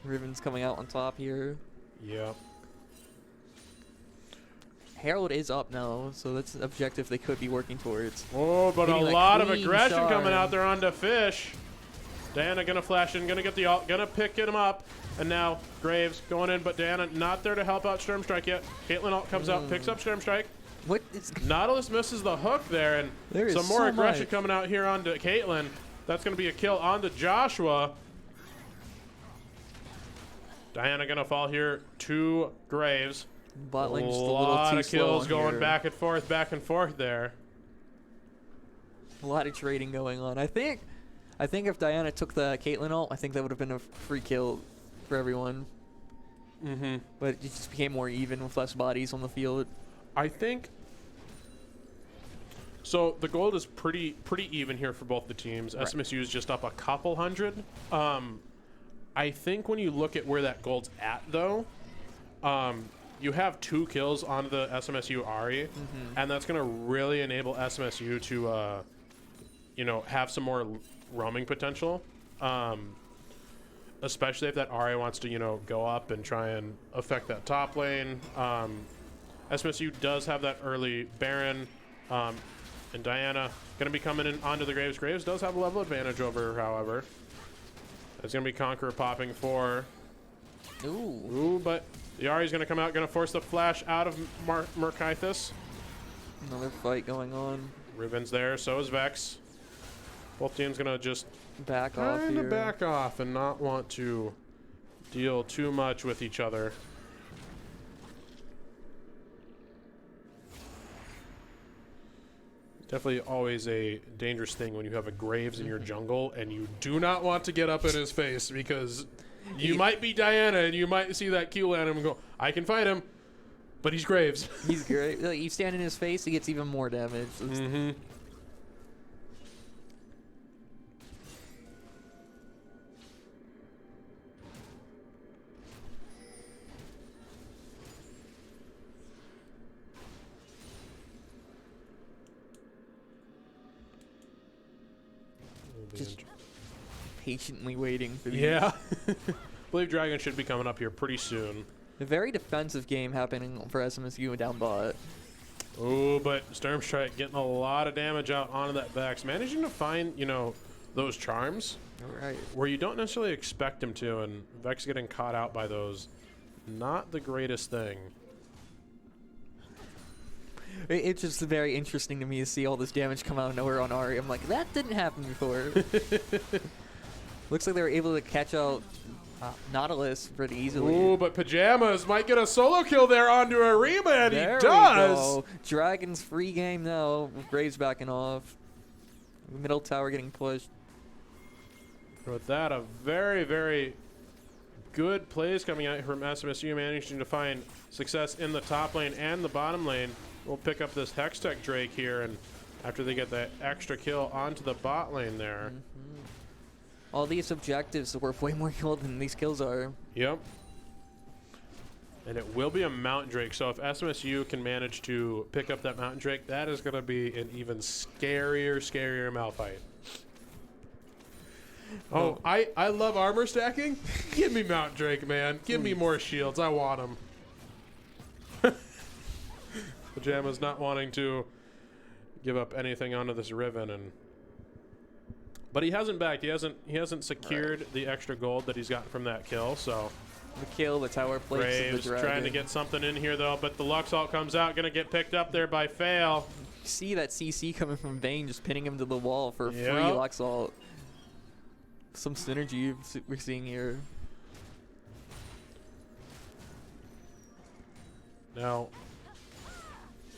Riven's coming out on top here. Yep. Herald is up now, so that's an objective they could be working towards. Oh, but a lot of aggression coming out there onto Fish. Diana gonna flash in, gonna get the ult, gonna pick him up. And now Graves going in, but Diana not there to help out Stormstrike yet. Caitlyn ult comes out, picks up Stormstrike. What is Nautilus misses the hook there, and some more aggression coming out here onto Caitlyn. That's gonna be a kill onto Joshua. Diana gonna fall here to Graves. Bot lane just a a little lot too of slow kills on going here. back and forth there. A lot of trading going on. I think if Diana took the Caitlyn ult, I think that would have been a free kill for everyone. But it just became more even with less bodies on the field. I think So the gold is pretty even here for both the teams. Right. SMSU is just up a couple hundred. I think when you look at where that gold's at, though, you have 2 kills on the SMSU Ari, and that's going to really enable SMSU to, have some more roaming potential. Especially if that Ari wants to, go up and try and affect that top lane. SMSU does have that early Baron, and Diana going to be coming in onto the Graves. Graves does have a level advantage over her, however. It's going to be Conqueror popping for. Ooh, but the Ari's going to come out, going to force the flash out of Merkithis. Another fight going on. Riven's there, so is Vex. Both teams going to just back off here. Back off and not want to deal too much with each other. Definitely always a dangerous thing when you have a Graves in your jungle and you do not want to get up in his face because you might be Diana and you might see that Q land him and go, I can fight him, but he's Graves. He's great. Like, you stand in his face, he gets even more damage. Just patiently waiting for these. Yeah. I believe Dragon should be coming up here pretty soon. A very defensive game happening for SMSU down bot. Oh, but Stormstrike getting a lot of damage out onto that Vex. Managing to find, those charms. All right. Where you don't necessarily expect him to, and Vex getting caught out by those. Not the greatest thing. It's just very interesting to me to see all this damage come out of nowhere on Ari. I'm like, that didn't happen before. Looks like they were able to catch out Nautilus pretty easily. Ooh, but Pajamas might get a solo kill there onto Arima, and there he does! We go. Dragon's free game now, with Graves backing off. Middle tower getting pushed. With that, a very, very good plays coming out from SMSU, managing to find success in the top lane and the bottom lane. We'll pick up this Hextech Drake here, and after they get that extra kill onto the bot lane there. All these objectives are worth way more gold than these kills are. Yep. And it will be a Mountain Drake, so if SMSU can manage to pick up that Mountain Drake, that is going to be an even scarier Malphite. Oh, I love armor stacking. Give me Mountain Drake, man. Give me more shields. I want them. Pajama's not wanting to give up anything onto this Riven, but he hasn't backed. He hasn't secured the extra gold that he's gotten from that kill. So the kill, the tower plates, Graves the dragon. trying to get something in here though, but the Lux ult comes out, gonna get picked up there by Fail. See that CC coming from Vayne, just pinning him to the wall for free Lux ult. Some synergy we're seeing here. Now,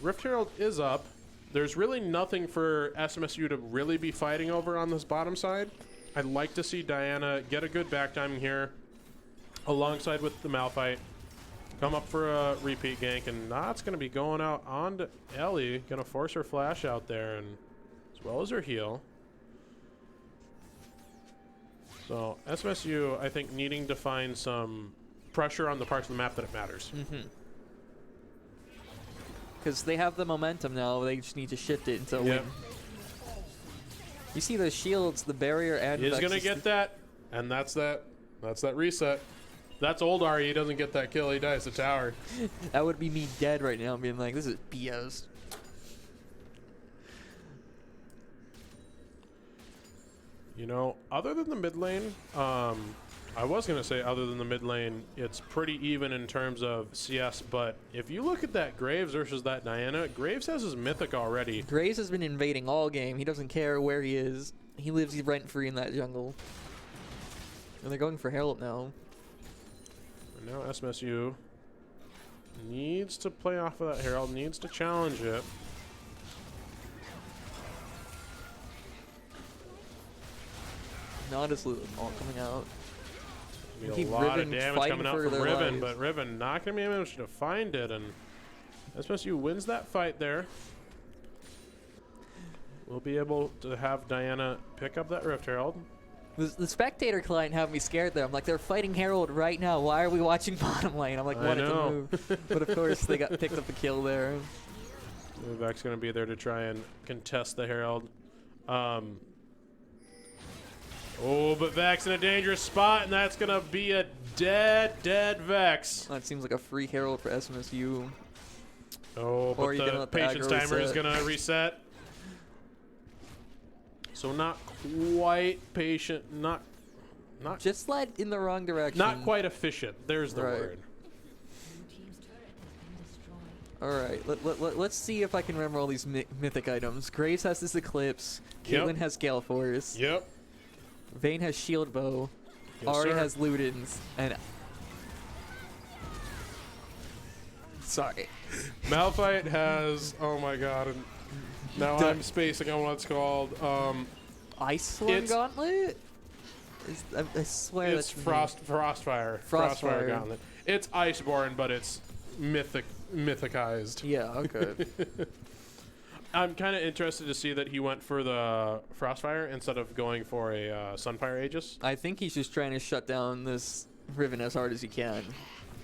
Rift Herald is up. There's really nothing for SMSU to really be fighting over on this bottom side. I'd like to see Diana get a good back timing here alongside with the Malphite. Come up for a repeat gank, and that's going to be going out onto Ellie. Going to force her flash out there, and as well as her heal. So SMSU, I think, needing to find some pressure on the parts of the map that it matters. Because they have the momentum now, they just need to shift it into a win. You see the shields, the barrier, and he's gonna get that, and that's that reset. That's old Ari. He doesn't get that kill. He dies to tower. That would be me dead right now, being like, this is BS. Other than the mid lane, I was going to say other than the mid lane, it's pretty even in terms of CS, but if you look at that Graves versus that Diana, Graves has his Mythic already. Graves has been invading all game. He doesn't care where he is. He lives rent-free in that jungle. And they're going for Herald now. And now SMSU needs to play off of that Herald, needs to challenge it. Not as all coming out. Be a lot of damage coming out from Riven, but Riven not going to be able to find it, and SMSU wins that fight there. we'll be able to have Diana pick up that Rift Herald. The spectator client had me scared there. I'm like, they're fighting Herald right now. Why are we watching bottom lane? I'm like, I what to know. move? But of course, they got picked up the kill there. Vex's going to be there to try and contest the Herald. Oh, but Vex in a dangerous spot, and that's going to be a dead Vex. That seems like a free Herald for SMSU. Oh, but Or you gonna the let the patience aggro timer is reset. going to reset. So not quite patient, not Just led in the wrong direction. not quite efficient. There's the Right. word. All right, let's see if I can remember all these mythic items. Graves has this Eclipse. Yep. Caitlyn has Gale Force. Yep. Vayne has Shield Bow. Yes, Ari sir. has Ludens. And sorry. Malphite has, oh my god, and now I'm spacing on what it's called. Ice Slam It's- Gauntlet? I swear It's that's the name. Frostfire. Frostfire. Gauntlet. It's Iceborne, but it's mythicized. Yeah, okay. I'm kind of interested to see that he went for the Frostfire instead of going for a Sunfire Aegis. I think he's just trying to shut down this Riven as hard as he can.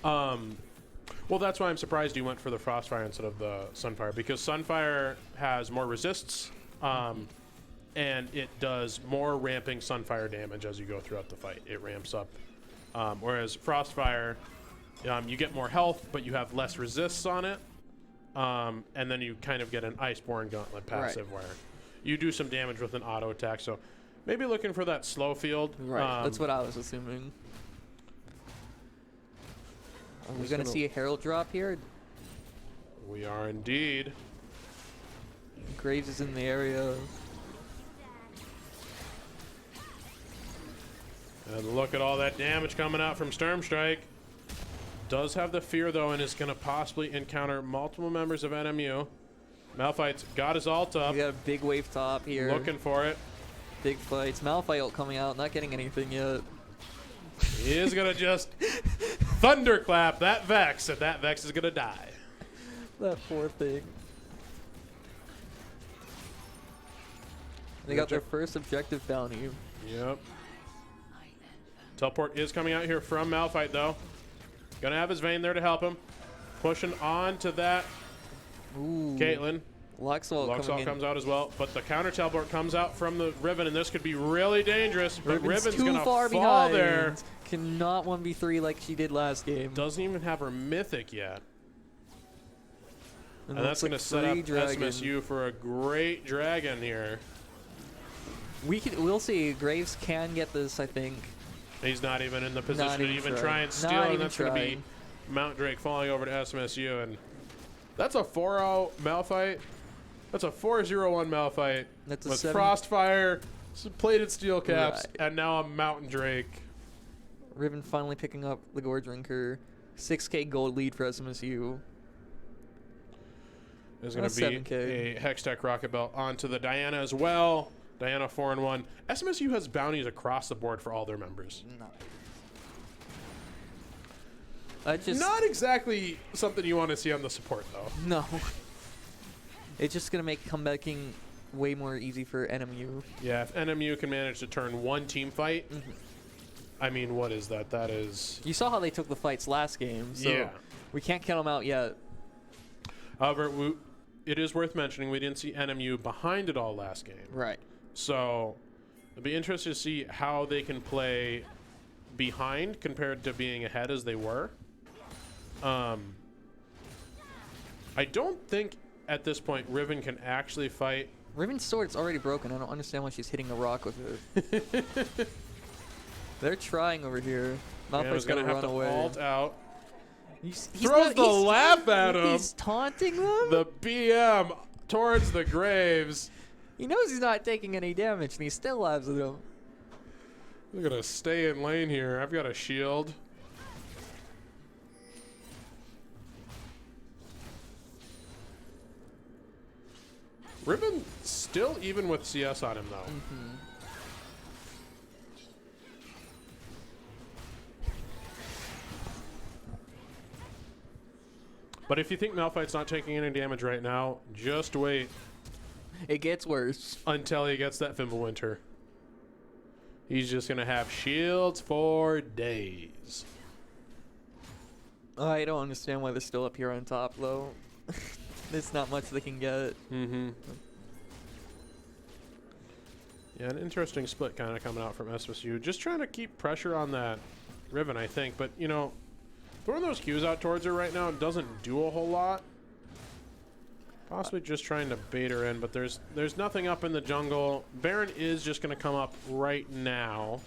Well, that's why I'm surprised he went for the Frostfire instead of the Sunfire, because Sunfire has more resists, and it does more ramping Sunfire damage as you go throughout the fight. It ramps up. Whereas Frostfire, you get more health, but you have less resists on it. And then you kind of get an Iceborne Gauntlet passive where you do some damage with an auto attack. So maybe looking for that slow field. Right, that's what I was assuming. Are we going to see a Herald drop here? We are indeed. Graves is in the area. And look at all that damage coming out from Sturmstrike. Does have the fear, though, and is going to possibly encounter multiple members of NMU. Malphite's got his ult up. We got a big wave top here. Looking for it. Big fights. Malphite ult coming out, not getting anything yet. He is going to just thunderclap that Vex, and that Vex is going to die. That poor thing. They got their first objective bounty. Yep. Teleport is coming out here from Malphite, though. Gonna have his Vayne there to help him. Pushing on to that Ooh. Caitlyn. Luxalt coming in. comes out as well, but the counter teleport comes out from the Riven, and this could be really dangerous. But Riven's too gonna far fall behind. there. Cannot 1v3 like she did last game. Doesn't even have her mythic yet. And looks that's going to like set up free dragon. SMSU for a great dragon here. We'll see. Graves can get this, I think. He's not even in the position Not to even even trying. try and steal, Not and even that's going to be trying. Mount Drake falling over to SMSU. And that's a 4-0 Malphite. That's a 4-0-1 Malphite That's a with 7 Frostfire, some plated steel caps, Right. and now a Mountain Drake. Riven finally picking up the Gore Drinker. 6k gold lead for SMSU. There's going to That's be 7K. a Hextech Rocket Belt onto the Diana as well. Diana 4-1. SMSU has bounties across the board for all their members. No. I just Not exactly something you want to see on the support, though. no. It's just gonna make comebacking way more easy for NMU. Yeah, if NMU can manage to turn one team fight, Mm-hmm. I mean, what is that? That is... You saw how they took the fights last game, so Yeah. we can't count them out yet. However, it is worth mentioning we didn't see NMU behind it all last game. Right. So it'll be interesting to see how they can play behind compared to being ahead as they were. I don't think at this point Riven can actually fight. Riven's sword's already broken. I don't understand why she's hitting a rock with it. They're trying over here. Malphite's Malphite's gonna going to have run to away. ult out. He's Throws the laugh at him. He's taunting them. The BM towards the Graves. He knows he's not taking any damage, and he still laughs at him. We're going to stay in lane here. I've got a shield. Riven still even with CS on him, though. Mm-hmm. But if you think Malphite's not taking any damage right now, just wait. It gets worse. Until he gets that Fimbulwinter. He's just going to have shields for days. I don't understand why they're still up here on top, though. There's not much they can get. Mm-hmm. Yeah, an interesting split kind of coming out from SMSU. Just trying to keep pressure on that Riven, I think. But, you know, throwing those Qs out towards her right now doesn't do a whole lot. Possibly just trying to bait her in, but there's nothing up in the jungle. Baron is just going to come up right now.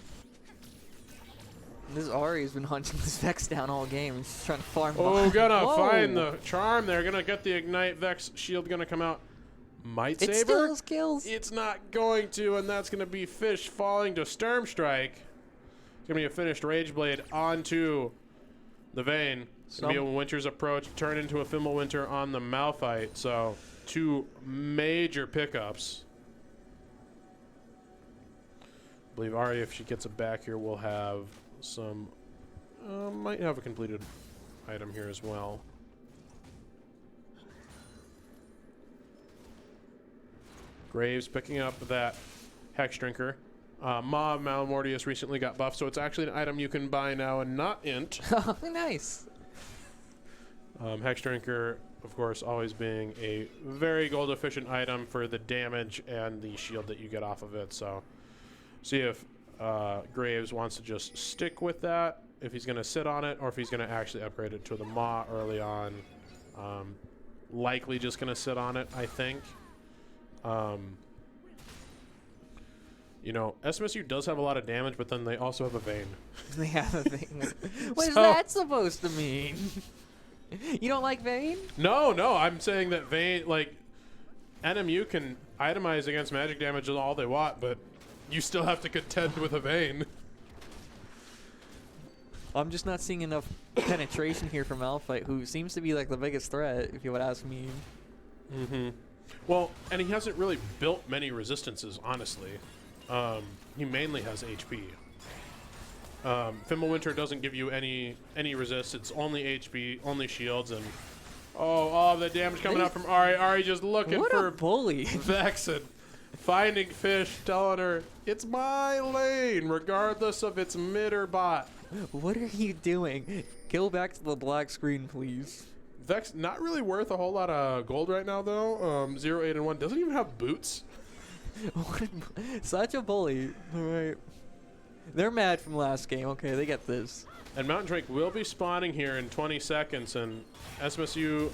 This Ahri has been hunting this Vex down all game. He's just trying to farm. Oh, gonna Whoa. find the charm there. Gonna get the Ignite. Vex shield gonna come out. Might It Saber? still kills. It's not going to, and that's gonna be Fish falling to Sturm Strike. It's gonna be a finished Rage Blade onto the Vayne. It's gonna be a Winter's Approach, turn into a Fimbulwinter on the Malphite. So 2 major pickups. I believe Ahri, if she gets it back here, will have some, might have a completed item here as well. Graves picking up that Hex Drinker. Mob Malamortius recently got buffed, so it's actually an item you can buy now and not int. Oh, nice. Hex Drinker, of course, always being a very gold efficient item for the damage and the shield that you get off of it. So see if Graves wants to just stick with that, if he's going to sit on it, or if he's going to actually upgrade it to the Maw early on. Likely just going to sit on it, I think. You know, SMSU does have a lot of damage, but then they also have a Vayne. They have a Vayne. What is So- that supposed to mean? You don't like Vayne? No, I'm saying that Vayne, like, NMU can itemize against magic damage all they want, but you still have to contend with a Vayne. I'm just not seeing enough penetration here from Malphite, who seems to be like the biggest threat, if you would ask me. Mm-hmm. Well, and he hasn't really built many resistances, honestly. He mainly has HP. Fimbulwinter doesn't give you any resist. It's only HP, only shields, and all the damage coming out from Ahri. Ahri just looking What for a bully. Vex and finding Fish, telling her, it's my lane, regardless of its mid or bot. What are you doing? Go back to the black screen, please. Vex not really worth a whole lot of gold right now, though. 0, 8, and 1. Doesn't even have boots. Such a bully. All right. They're mad from last game. Okay, they get this. And Mountain Drake will be spawning here in 20 seconds, and SMSU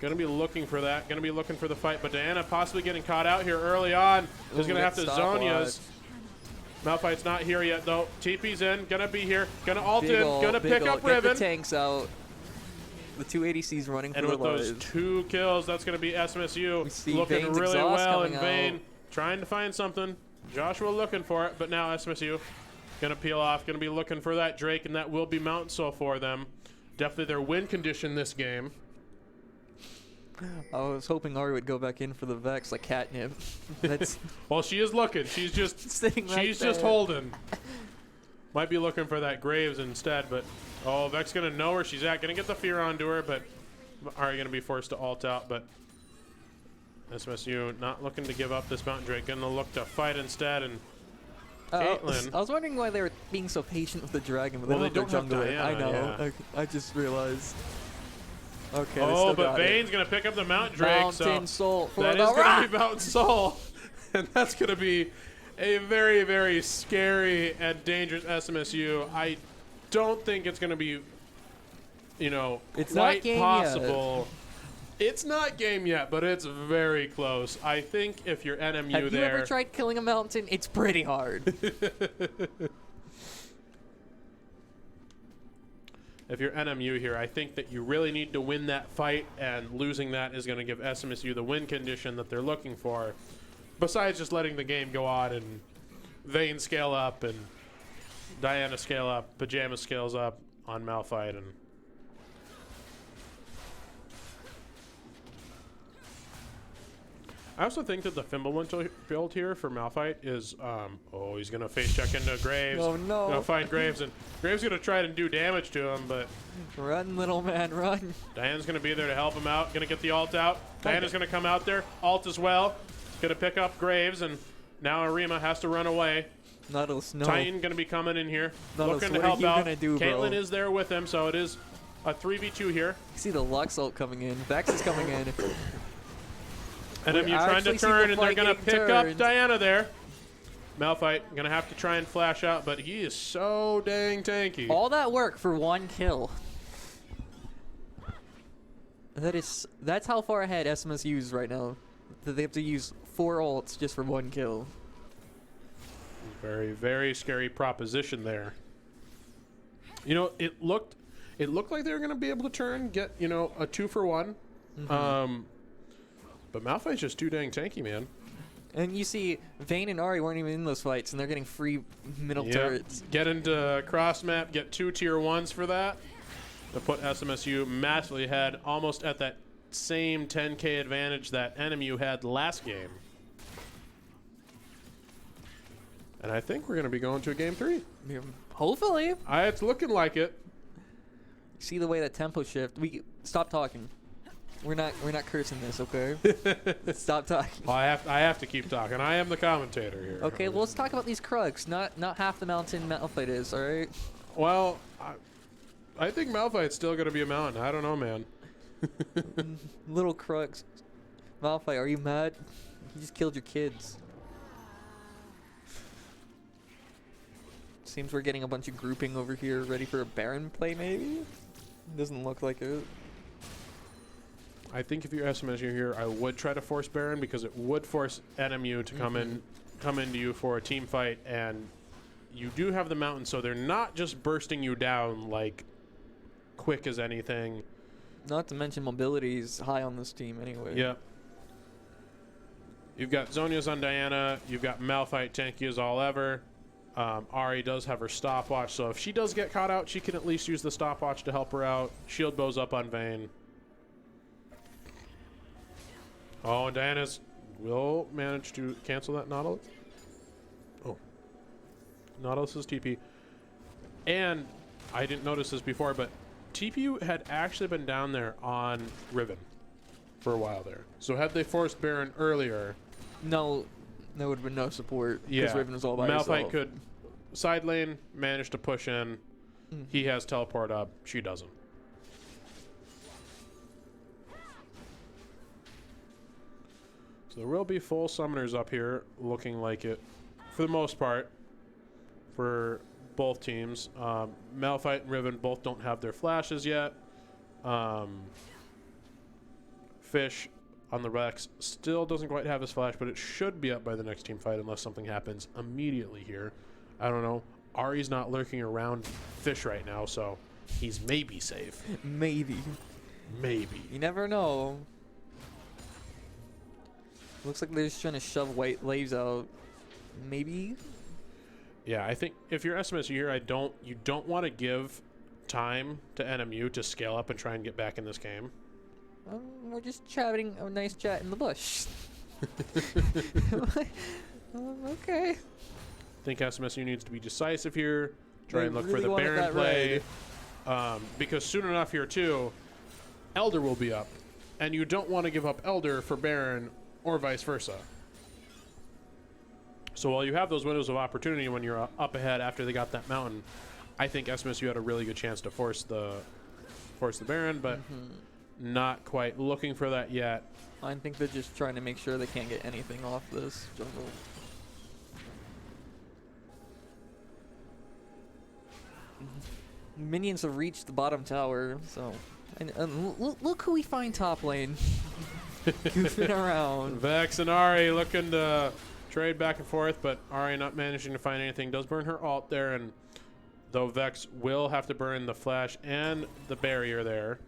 going to be looking for that, going to be looking for the fight. But Diana possibly getting caught out here early on. Is going to have to Zonia's. Malphite's not here yet, though. TP's in, going to be here, going to ult in, going to pick up Riven. Get the tanks out. The 2 ADCs running and for with those 2 kills, that's going to be SMSU looking Vayne's really exhaust well in coming Vayne, out. trying to find something. Joshua looking for it, but now SMSU going to peel off, going to be looking for that Drake, and that will be Mountain Soul for them. Definitely their win condition this game. I was hoping Ahri would go back in for the Vex like catnip. That's Well, she is looking. She's just sitting right she's just there. holding. Might be looking for that Graves instead, but Vex gonna know where she's at. Gonna get the fear onto her, but Ahri gonna be forced to ult out. But SMSU not looking to give up this Mountain Drake. Gonna look to fight instead. And Caitlyn. I was wondering why they were being so patient with the dragon, but Well, they they don't don't have jungler. I Diana, know. I just realized. Okay. they Oh, still but got it. Vayne's gonna pick up the Mountain Drake. Mountain Soul for That the is gonna rock. be Mountain Soul, and that's gonna be a very, very scary and dangerous SMSU. I don't think it's gonna be, It's not quite game possible. It's not game yet, but it's very close. I think if you're NMU Have you there, ever tried killing a mountain? It's pretty hard. if you're NMU here, I think that you really need to win that fight, and losing that is going to give SMSU the win condition that they're looking for. Besides just letting the game go on and Vayne scale up and Diana scale up, Pajama scales up on Malphite, and I also think that the Fimbulwinter build here for Malphite is, he's going to face check into Graves. Oh, no. Going to find Graves, and Graves going to try to do damage to him, but Run, little man, run. Diana's going to be there to help him out. Going to get the ult out. Diana's going to come out there. Ult as well. Gonna pick up Graves, and now Arima has to run away. Nautilus, no. Titan gonna be coming in here, Nautilus, looking to what are help you out. gonna do, Caitlyn bro? is there with him, so it is a 3v2 here. You see the Lux ult coming in. Vex is coming in. NMU trying to actually see turn, the and they're fight gonna getting pick up turned. Diana there. Malphite gonna have to try and flash out, but he is so dang tanky. All that work for 1 kill. That's how far ahead SMSU is right now. That they have to use 4 ults just for 1 kill. Very, very scary proposition there. You know, it looked like they were gonna be able to turn, get, you know, a 2-for-1. But Malphite's just too dang tanky, man. And you see, Vayne and Ahri weren't even in those fights, and they're getting free middle turrets. Get into cross map, get 2 tier 1s for that. To put SMSU massively ahead, almost at that same 10k advantage that NMU had last game. And I think we're going to be going to a game 3. Yeah, hopefully. It's looking like it. See the way that tempo shift. We stop talking. We're not cursing this, okay? Stop talking. Well, I have to keep talking. I am the commentator here. Okay, well, let's talk about these Krugs. Not half the mountain Malphite is, all right? Well, I think Malphite's still going to be a mountain. I don't know, man. Little Krugs. Malphite, are you mad? You just killed your kids. Seems we're getting a bunch of grouping over here, ready for a Baron play, maybe? Doesn't look like it. I think if you're SMSU here, I would try to force Baron because it would force NMU to come into you for a team fight, and you do have the mountain, so they're not just bursting you down like quick as anything. Not to mention mobility is high on this team anyway. Yeah. You've got Zhonya's on Diana. You've got Malphite tanky as all ever. Ahri does have her stopwatch, so if she does get caught out, she can at least use the stopwatch to help her out. Shield bows up on Vayne. Oh, and Diana's will manage to cancel that Nautilus. Oh. Nautilus's TP. And I didn't notice this before, but TPU had actually been down there on Riven for a while there. So had they forced Baron earlier... No, there would have been no support because Yeah. Riven was all by Malphite herself. could side lane, manage to push in. He has teleport up. She doesn't. So there will be full summoners up here, looking like it, for the most part, for both teams. Malphite and Riven both don't have their flashes yet. Fish on the Rex still doesn't quite have his flash, but it should be up by the next team fight unless something happens immediately here. I don't know. Ari's not lurking around Fish right now, so he's maybe safe. Maybe. Maybe. You never know. Looks like they're just trying to shove white laves out. Maybe. Yeah, I think if you're SMSU here, you don't want to give time to NMU to scale up and try and get back in this game. We're just chatting a nice chat in the bush. Okay. I think SMSU needs to be decisive here. Try They and look really for the wanted Baron that play. Because soon enough here, too, Elder will be up. And you don't want to give up Elder for Baron or vice versa. So while you have those windows of opportunity when you're up ahead after they got that mountain, I think SMSU had a really good chance to force the Baron, but not quite looking for that yet. I think they're just trying to make sure they can't get anything off this jungle. Minions have reached the bottom tower, so... And look who we find top lane. Goofing around. Vex and Ahri looking to trade back and forth, but Ahri not managing to find anything. Does burn her ult there, and though Vex will have to burn the flash and the barrier there.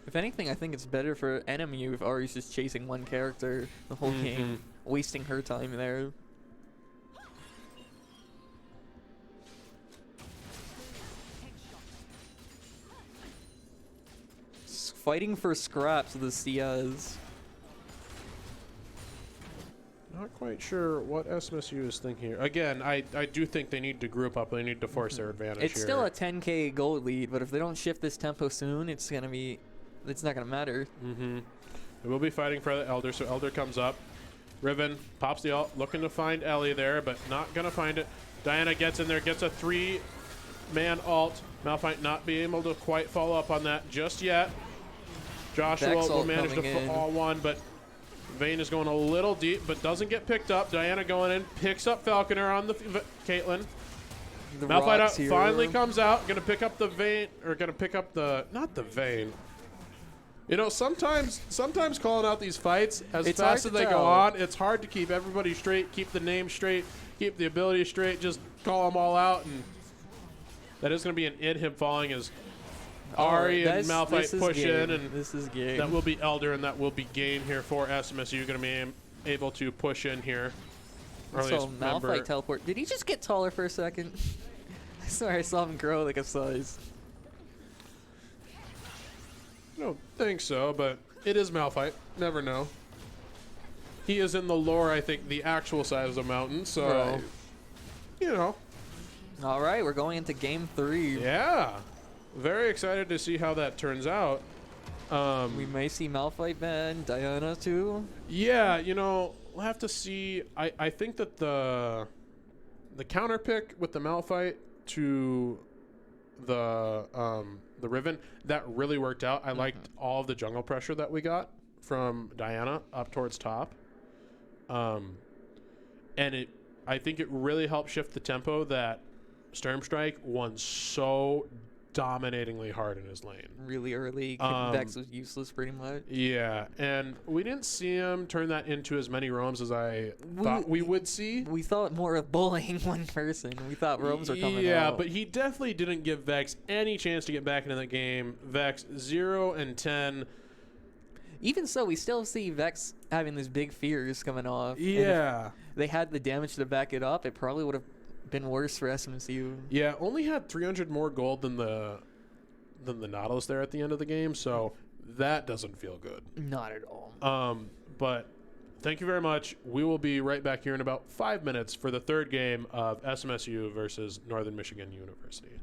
If anything, I think it's better for NMU if Ahri's just chasing one character the whole game, wasting her time there. Fighting for scraps with the CS. Not quite sure what SMSU is thinking here. Again, I do think they need to group up. They need to force their advantage It's here. still a 10k gold lead, but if they don't shift this tempo soon, it's not gonna matter. They will be fighting for the Elder, so Elder comes up. Riven pops the ult, looking to find Ellie there, but not going to find it. Diana gets in there, gets a 3-man ult. Malphite not being able to quite follow up on that just yet. Joshua Vex will ult manage to coming in. fall one, but Vayne is going a little deep, but doesn't get picked up. Diana going in, picks up Falconer on the Caitlyn. The Malphite rocks here. finally comes out, gonna pick up the Vayne, or gonna pick up the, not the Vayne. You know, sometimes calling out these fights as It's fast hard as to they go tell. on, it's hard to keep everybody straight, keep the name straight, keep the ability straight, just call them all out, and that is gonna be an him falling as Ari and Malphite push in, and this is game. that will be Elder, and that will be game here for SMSU. Gonna be able to push in here. Or at So least member- Malphite teleport. Did he just get taller for a second? I swear I saw him grow like a size. I don't think so, but it is Malphite. Never know. He is in the lore, I think, the actual size of Mountain, so, Right. you know. All right, we're going into game 3. Yeah. Very excited to see how that turns out. We may see Malphite ban Diana too. Yeah, you know, we'll have to see. I think that the counter pick with the Malphite to the Riven, that really worked out. I liked all of the jungle pressure that we got from Diana up towards top. And I think it really helped shift the tempo that Sturmstrike won so dominatingly hard in his lane. Really early. Vex was useless pretty much. Yeah, and we didn't see him turn that into as many roams as I thought we would see. We thought more of bullying one person. We thought roams were coming out. Yeah, but he definitely didn't give Vex any chance to get back into the game. Vex 0 and 10. Even so, we still see Vex having these big fears coming off. And Yeah. if they had the damage to back it up, it probably would have been worse for SMSU. Yeah, only had 300 more gold than the Nautilus there at the end of the game, so that doesn't feel good. Not at all. But thank you very much. We will be right back here in about 5 minutes for the third game of SMSU versus Northern Michigan University.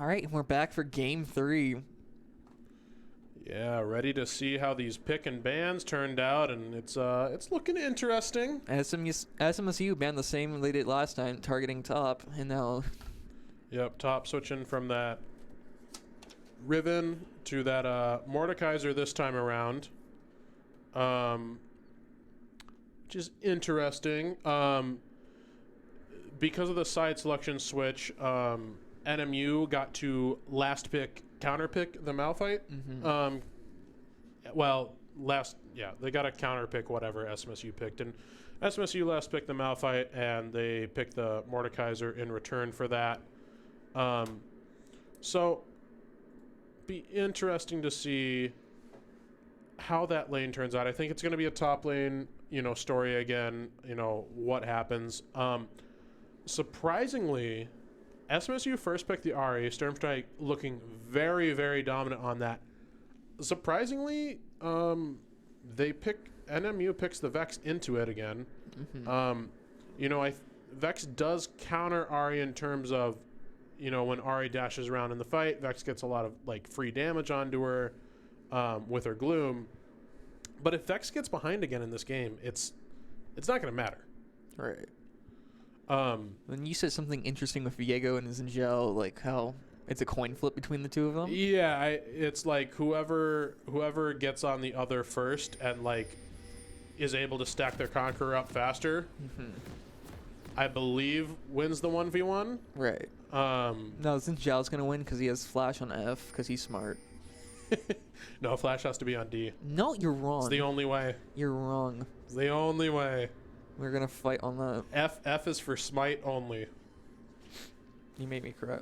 All right, we're back for game 3. Yeah, ready to see how these pick and bans turned out, and it's looking interesting. SMSU banned the same they did last time, targeting top, and now... Yep, top switching from that Riven to that Mordekaiser this time around, which is interesting. Because of the side selection switch, NMU got to last pick, counter pick the Malphite. Mm-hmm. They got a counter pick whatever SMSU picked, and SMSU last picked the Malphite, and they picked the Mordekaiser in return for that. So be interesting to see how that lane turns out. I think it's going to be a top lane, story again. What happens. Surprisingly, SMSU first picked the Ahri, Stormstrike looking very, very dominant on that. Surprisingly, NMU picks the Vex into it again. Mm-hmm. Vex does counter Ahri in terms of, when Ahri dashes around in the fight, Vex gets a lot of free damage onto her with her Gloom. But if Vex gets behind again in this game, it's not going to matter. Right. And you said something interesting with Viego and Zinjao, like how it's a coin flip between the two of them. Yeah, it's like whoever gets on the other first and is able to stack their Conqueror up faster, I believe wins the 1v1. Right. No, Zinjao's gonna win because he has Flash on F because he's smart. No, Flash has to be on D. No, you're wrong. It's the only way. You're wrong. It's the only way. We're gonna fight on that. F is for smite only. You made me cry.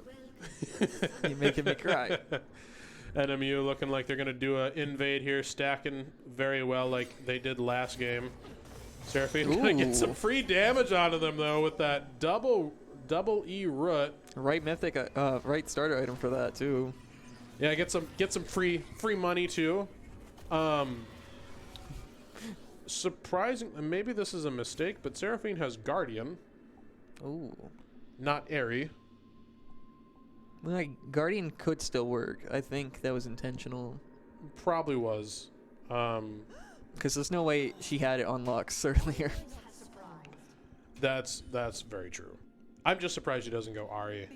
You're making me cry. NMU looking like they're gonna do a invade here, stacking very well like they did last game. Seraphine gonna get some free damage out of them though with that double E root. Right mythic, right starter item for that too. Yeah, get some free money too. Surprising, maybe this is a mistake, but Seraphine has Guardian. Ooh. Not Airy. Well, Guardian could still work. I think that was intentional. Probably was. Because there's no way she had it on Lux earlier. That's very true. I'm just surprised she doesn't go Ahri.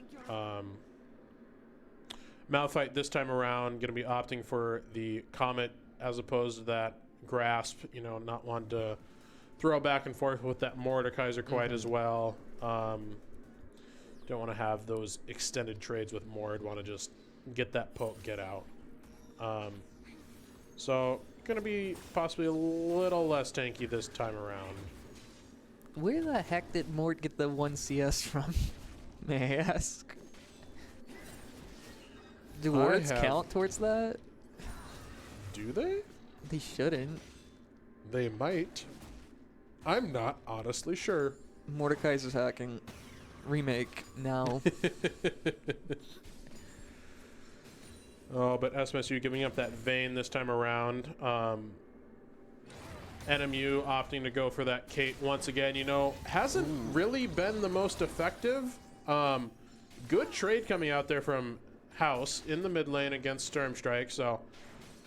Malphite this time around going to be opting for the Comet as opposed to that Grasp, not wanting to throw back and forth with that Mordekaiser quite as well. Don't want to have those extended trades with Mord, want to just get that poke, get out. So going to be possibly a little less tanky this time around. Where the heck did Mord get the 1 CS from? May I ask? Do wards count towards that? Do they? They shouldn't. They might. I'm not honestly sure. Mordekaiser's hacking. Remake now. Oh, but SMSU giving up that Vayne this time around. NMU opting to go for that Kate once again. Hasn't really been the most effective. Good trade coming out there from House in the mid lane against Stormstrike, so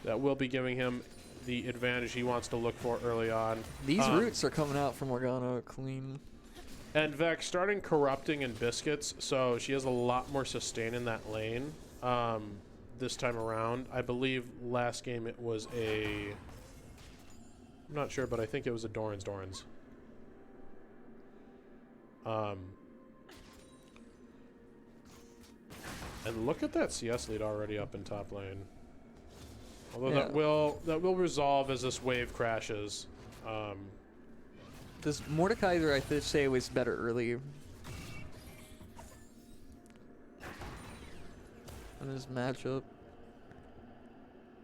that will be giving him the advantage he wants to look for early on. These roots are coming out from Morgana clean. And Vex starting corrupting in Biscuits, so she has a lot more sustain in that lane this time around. I believe last game it was I'm not sure, but I think it was a Doran's. And look at that CS lead already up in top lane. Although that will resolve as this wave crashes. This Mordekaiser, I should say, was better early. In this matchup.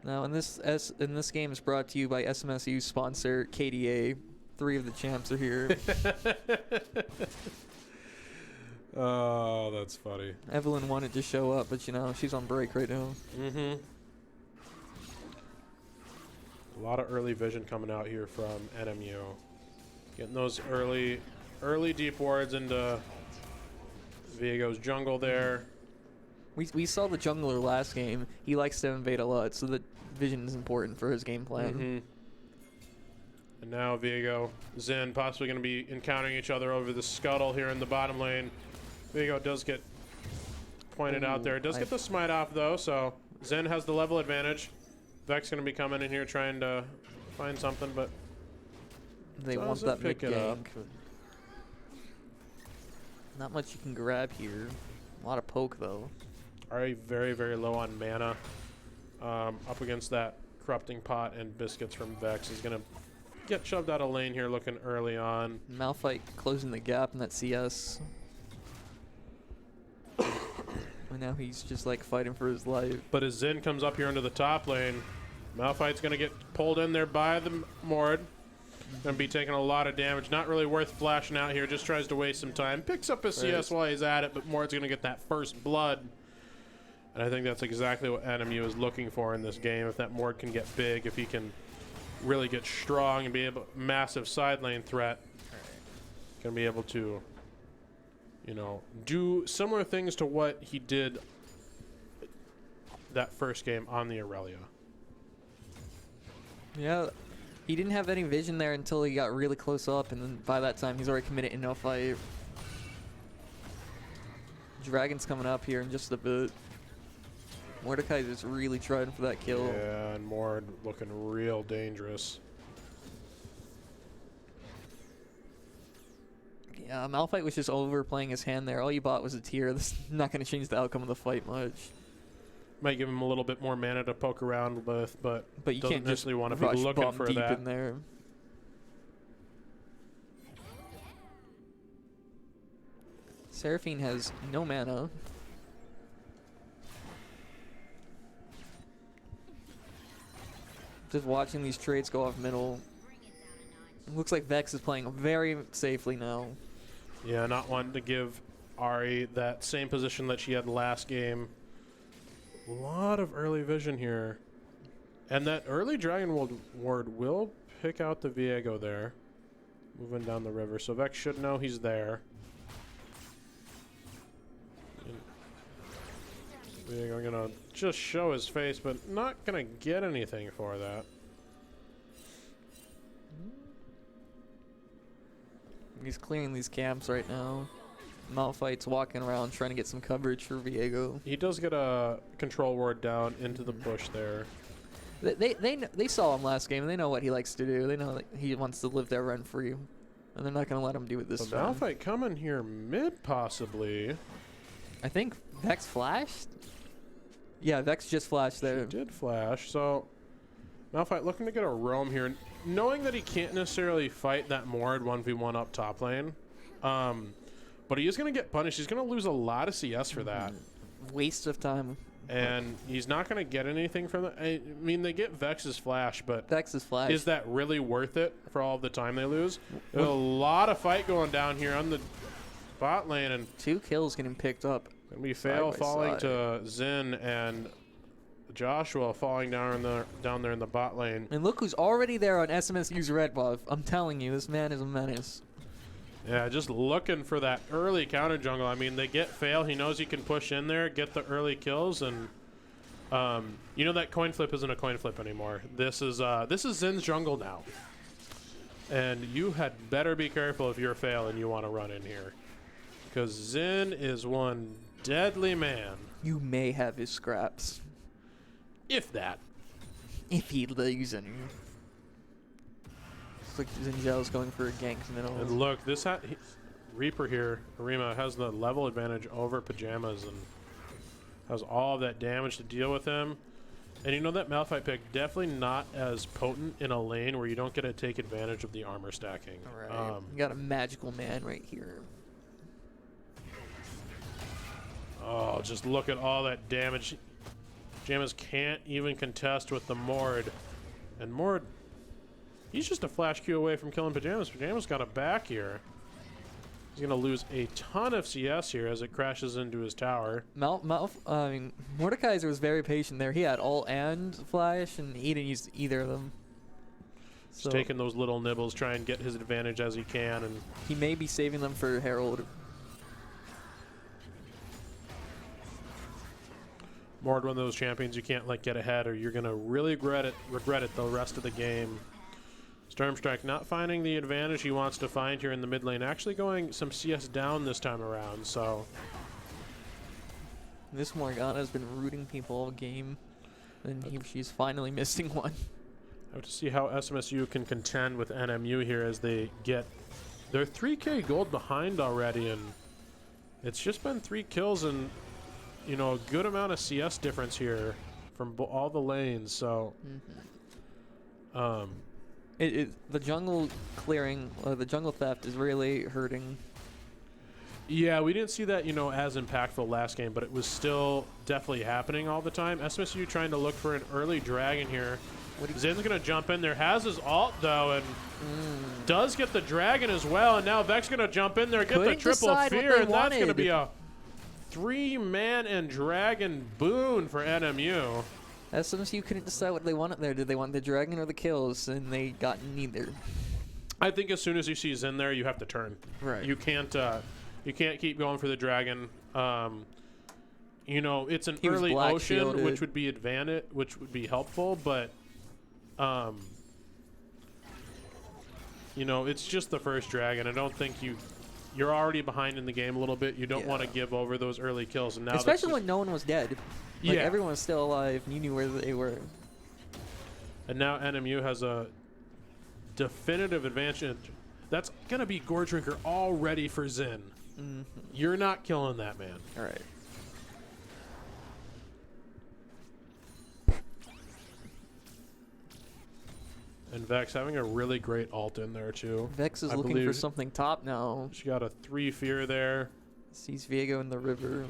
Now, in this game is brought to you by SMSU sponsor KDA. 3 of the champs are here. Oh, that's funny. Evelyn wanted to show up, but she's on break right now. A lot of early vision coming out here from NMU. Getting those early deep wards into Viego's jungle there. We saw the jungler last game. He likes to invade a lot, so the vision is important for his game plan. And now Viego, Zen possibly going to be encountering each other over the scuttle here in the bottom lane. Viego does get pointed out there. Does get the smite off though, so Zen has the level advantage. Vex going to be coming in here trying to find something, but they want that mid gank. Not much you can grab here. A lot of poke though. Already very, very low on mana. Up against that corrupting pot and biscuits from Vex. He's going to get shoved out of lane here looking early on. Malphite closing the gap in that CS. And now he's just like fighting for his life. But as Zen comes up here into the top lane, Malphite's going to get pulled in there by the Mord. Going to be taking a lot of damage. Not really worth flashing out here. Just tries to waste some time. Picks up his CS while he's at it, but Mord's going to get that first blood. And I think that's exactly what NMU is looking for in this game. If that Mord can get big, if he can really get strong and be able massive side lane threat, going to be able to, you know, do similar things to what he did that first game on the Aurelia. Yeah, he didn't have any vision there until he got really close up, and then by that time he's already committed into a fight. Dragon's coming up here in just a bit. Mordecai's just really trying for that kill. Yeah, and Mord looking real dangerous. Yeah, Malphite was just overplaying his hand there. All you bought was a tier. This is not going to change the outcome of the fight much. Might give him a little bit more mana to poke around with, but you can't just want to be looking for deep that. In there. Seraphine has no mana. Just watching these trades go off middle. It looks like Vex is playing very safely now. Yeah, not wanting to give Ari that same position that she had last game. A lot of early vision here. And that early Dragon Ward will pick out the Viego there. Moving down the river. So Vex should know he's there. Viego gonna just show his face, but not gonna get anything for that. He's clearing these camps right now. Malphite's walking around trying to get some coverage for Viego. He does get a control ward down into the bush there. They saw him last game, and they know what he likes to do. They know that he wants to live there rent free, and they're not going to let him do it this time. Malphite coming here mid, possibly. I think Vex flashed? Yeah, Vex just flashed there. She did flash, so Malphite looking to get a roam here. Knowing that he can't necessarily fight that Mord 1v1 up top lane. But he is going to get punished. He's going to lose a lot of CS for that. Waste of time. And he's not going to get anything from that. I mean, they get Vex's flash, but Vex's flash. Is that really worth it for all of the time they lose? There's a lot of fight going down here on the bot lane, and 2 kills getting picked up. Gonna be Fail falling to Zen and Joshua falling down there in the bot lane. And look who's already there on SMSU's red buff. I'm telling you, this man is a menace. Yeah, just looking for that early counter jungle. I mean, they get Fail. He knows he can push in there, get the early kills, and you know that coin flip isn't a coin flip anymore. This is Zen's jungle now, and you had better be careful if you're Fail and you want to run in here, because Zen is one deadly man. You may have his scraps, if that, if he leaves any. Like Zingel's going for a gank middle. And look, this Reaper here, Arima, has the level advantage over Pajamas and has all of that damage to deal with him. And you know that Malphite pick definitely not as potent in a lane where you don't get to take advantage of the armor stacking. All right. You got a magical man right here. Oh, just look at all that damage. Pajamas can't even contest with the Mord. And Mord, he's just a flash Q away from killing Pajamas. Pajamas got a back here. He's going to lose a ton of CS here as it crashes into his tower. Mordekaiser was very patient there. He had ult and flash, and he didn't use either of them. Just taking those little nibbles, try and get his advantage as he can. And he may be saving them for Herald. More one of those champions you can't let get ahead, or you're gonna really regret it the rest of the game. Stormstrike not finding the advantage he wants to find here in the mid lane. Actually going some CS down this time around. So This Morgana's been rooting people all game, and she's finally missing one. I have to see how SMSU can contend with NMU here as they get their 3K gold behind already, and it's just been 3 kills and, you know, a good amount of CS difference here from all the lanes. So, the jungle clearing, the jungle theft is really hurting. yeah, we didn't see that, you know, as impactful last game, but it was still definitely happening all the time. SMSU trying to look for an early dragon here. Zin's going to jump in there, has his ult, though, and does get the dragon as well. And now Vex going to jump in there, get the triple fear, and that's going to be a 3-man and dragon boon for NMU. SMSU couldn't decide what they wanted there. Did they want the dragon or the kills? And they got neither. I think as soon as you see Zin there, you have to turn. Right. You can't keep going for the dragon. You know, it's an early ocean, shielded, which would be helpful, but you know, it's just the first dragon. I don't think you're already behind in the game a little bit. You don't want to give over those early kills, and now especially when no one was dead. Like, yeah, everyone was still alive, and you knew where they were. And now NMU has a definitive advantage. That's gonna be Gore Drinker all ready for Zin. You're not killing that man. All right. And Vex having a really great ult in there too. Vex is looking for something top now. She got a 3 fear there. Sees Viego in the river.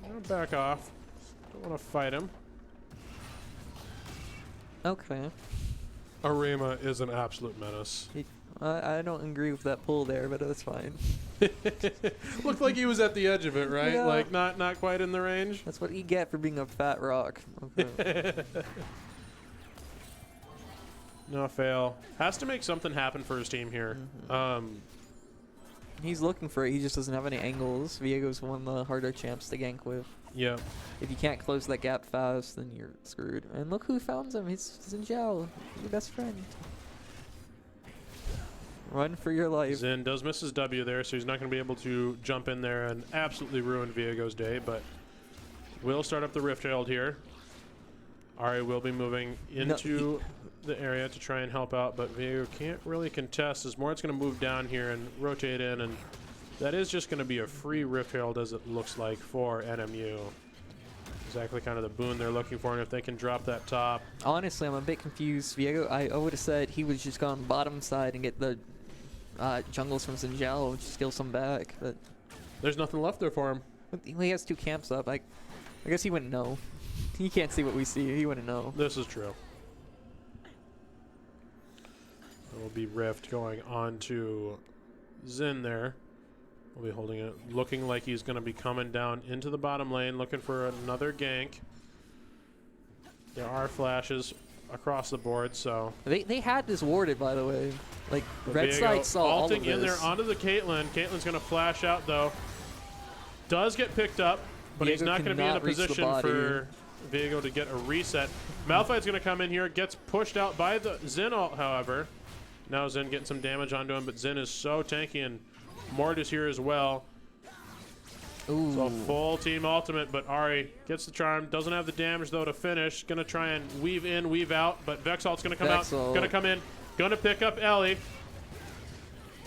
I'm gonna back off. Don't want to fight him. Okay. Arima is an absolute menace. I don't agree with that pull there, but that's fine. Looked like he was at the edge of it, right? Yeah. Like not quite in the range. That's what you get for being a fat rock. Okay. No fail. Has to make something happen for his team here. He's looking for it. He just doesn't have any angles. Viego's one of the harder champs to gank with. Yeah. If you can't close that gap fast, then you're screwed. And look who found him. He's Xin Zhao, your best friend. Run for your life. Zin does miss his W there, so he's not going to be able to jump in there and absolutely ruin Viego's day, but will start up the Rift Herald here. Ari will be moving into the area to try and help out, but Viego can't really contest as Mort's going to move down here and rotate in, and that is just going to be a free Rift Herald as it looks like for NMU. Exactly kind of the boon they're looking for, and if they can drop that top. Honestly, I'm a bit confused. Viego, I would have said he would just go on the bottom side and get the jungles from Xin Zhao, just steal some back, but there's nothing left there for him. He has 2 camps up. I guess he wouldn't know. He can't see what we see. He wouldn't know. This is true. There will be Rift going on to Zin there. We'll be holding it, looking like he's going to be coming down into the bottom lane, looking for another gank. There are flashes across the board, so they had this warded, by the way. Like, red side saw all of this. Ulting in there onto the Caitlyn. Caitlyn's going to flash out, though. Does get picked up, but he's not going to be in a position for Viego to get a reset. Malphite's going to come in here, gets pushed out by the Zin ult, however. Now Zin getting some damage onto him, but Zin is so tanky, and Mort is here as well. Ooh. So full team ultimate, but Ari gets the charm. Doesn't have the damage, though, to finish. Going to try and weave in, weave out, but Vexalt's going to come out. Going to come in. Going to pick up Ellie.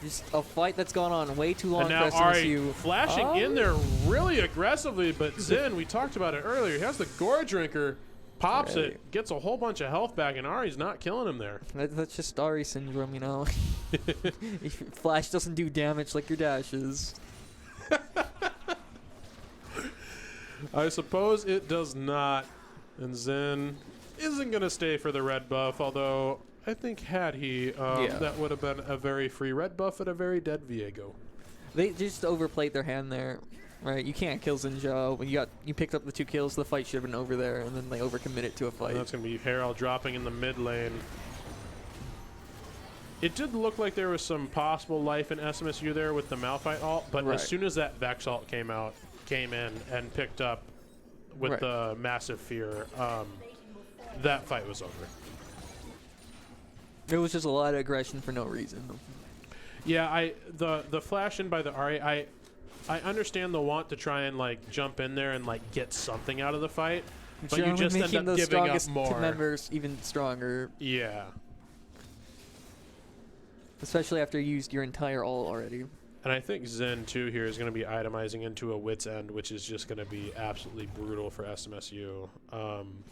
Just a fight that's gone on way too long and now for Ari SMSU. flashing in there really aggressively, but Zin, we talked about it earlier, he has the Gore Drinker, pops it, gets a whole bunch of health back, and Ari's not killing him there. That's just Ari syndrome, you know. Flash doesn't do damage like your dashes. I suppose it does not, and Zin isn't going to stay for the red buff, although I think had he, that would have been a very free red buff at a very dead Viego. They just overplayed their hand there, right? You can't kill Xin Zhao. When you picked up the 2 kills, the fight should have been over there, and then they overcommitted to a fight. And that's going to be Herald dropping in the mid lane. It did look like there was some possible life in SMSU there with the Malphite ult, but as soon as that Vex ult came out, came in and picked up with Right. the massive fear, that fight was over. It was just a lot of aggression for no reason. Yeah, the flash in by the Ari, I understand the want to try and like jump in there and like get something out of the fight, but You're you only just end making up those giving up strongest more. members even stronger, Yeah, especially after you used your entire ult already. and I think Zen too here is going to be itemizing into a wit's end, which is just going to be absolutely brutal for SMSU.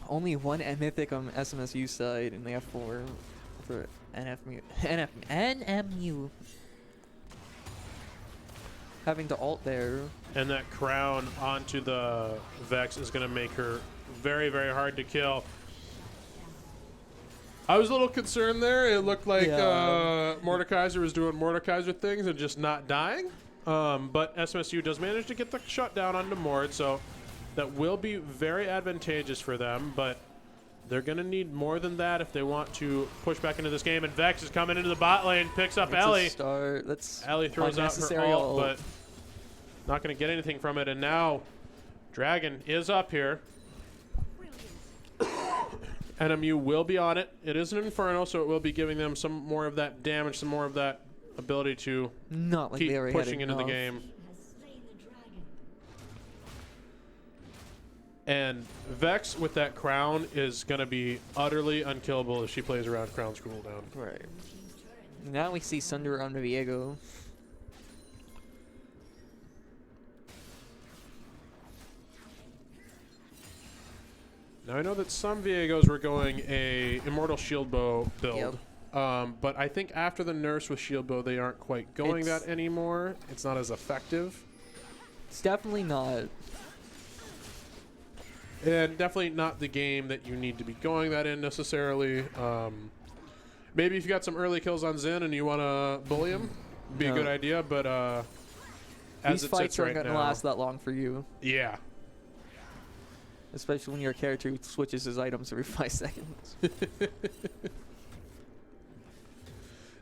Only one mythic on SMSU side, and they have 4 for NFMU. NMU. Having to ult there. And that crown onto the Vex is going to make her very, very hard to kill. I was a little concerned there. It looked like Mordekaiser was doing Mordekaiser things and just not dying. But SMSU does manage to get the shutdown onto Mord, so that will be very advantageous for them. But they're going to need more than that if they want to push back into this game. And Vex is coming into the bot lane, picks up Ellie. That's Ellie throws out her unnecessary ult, but not going to get anything from it. And now Dragon is up here. NMU will be on it. It is an Inferno, so it will be giving them some more of that damage, some more of that ability to not like keep they already had pushing into the enough. game. And Vex with that crown is going to be utterly unkillable if she plays around Crown's cooldown. Right. Now we see Sunder on Viego. Now I know that some Viegos were going a Immortal Shield Bow build. Yep. But I think after the nerfs with Shield Bow, they aren't quite going that anymore. It's not as effective. It's definitely not. And definitely not the game that you need to be going that in necessarily. Maybe if you got some early kills on Zen and you want to bully him, be a good idea. But as These it fights sits aren't right going to now, last that long for you. Yeah. Especially when your character switches his items every 5 seconds.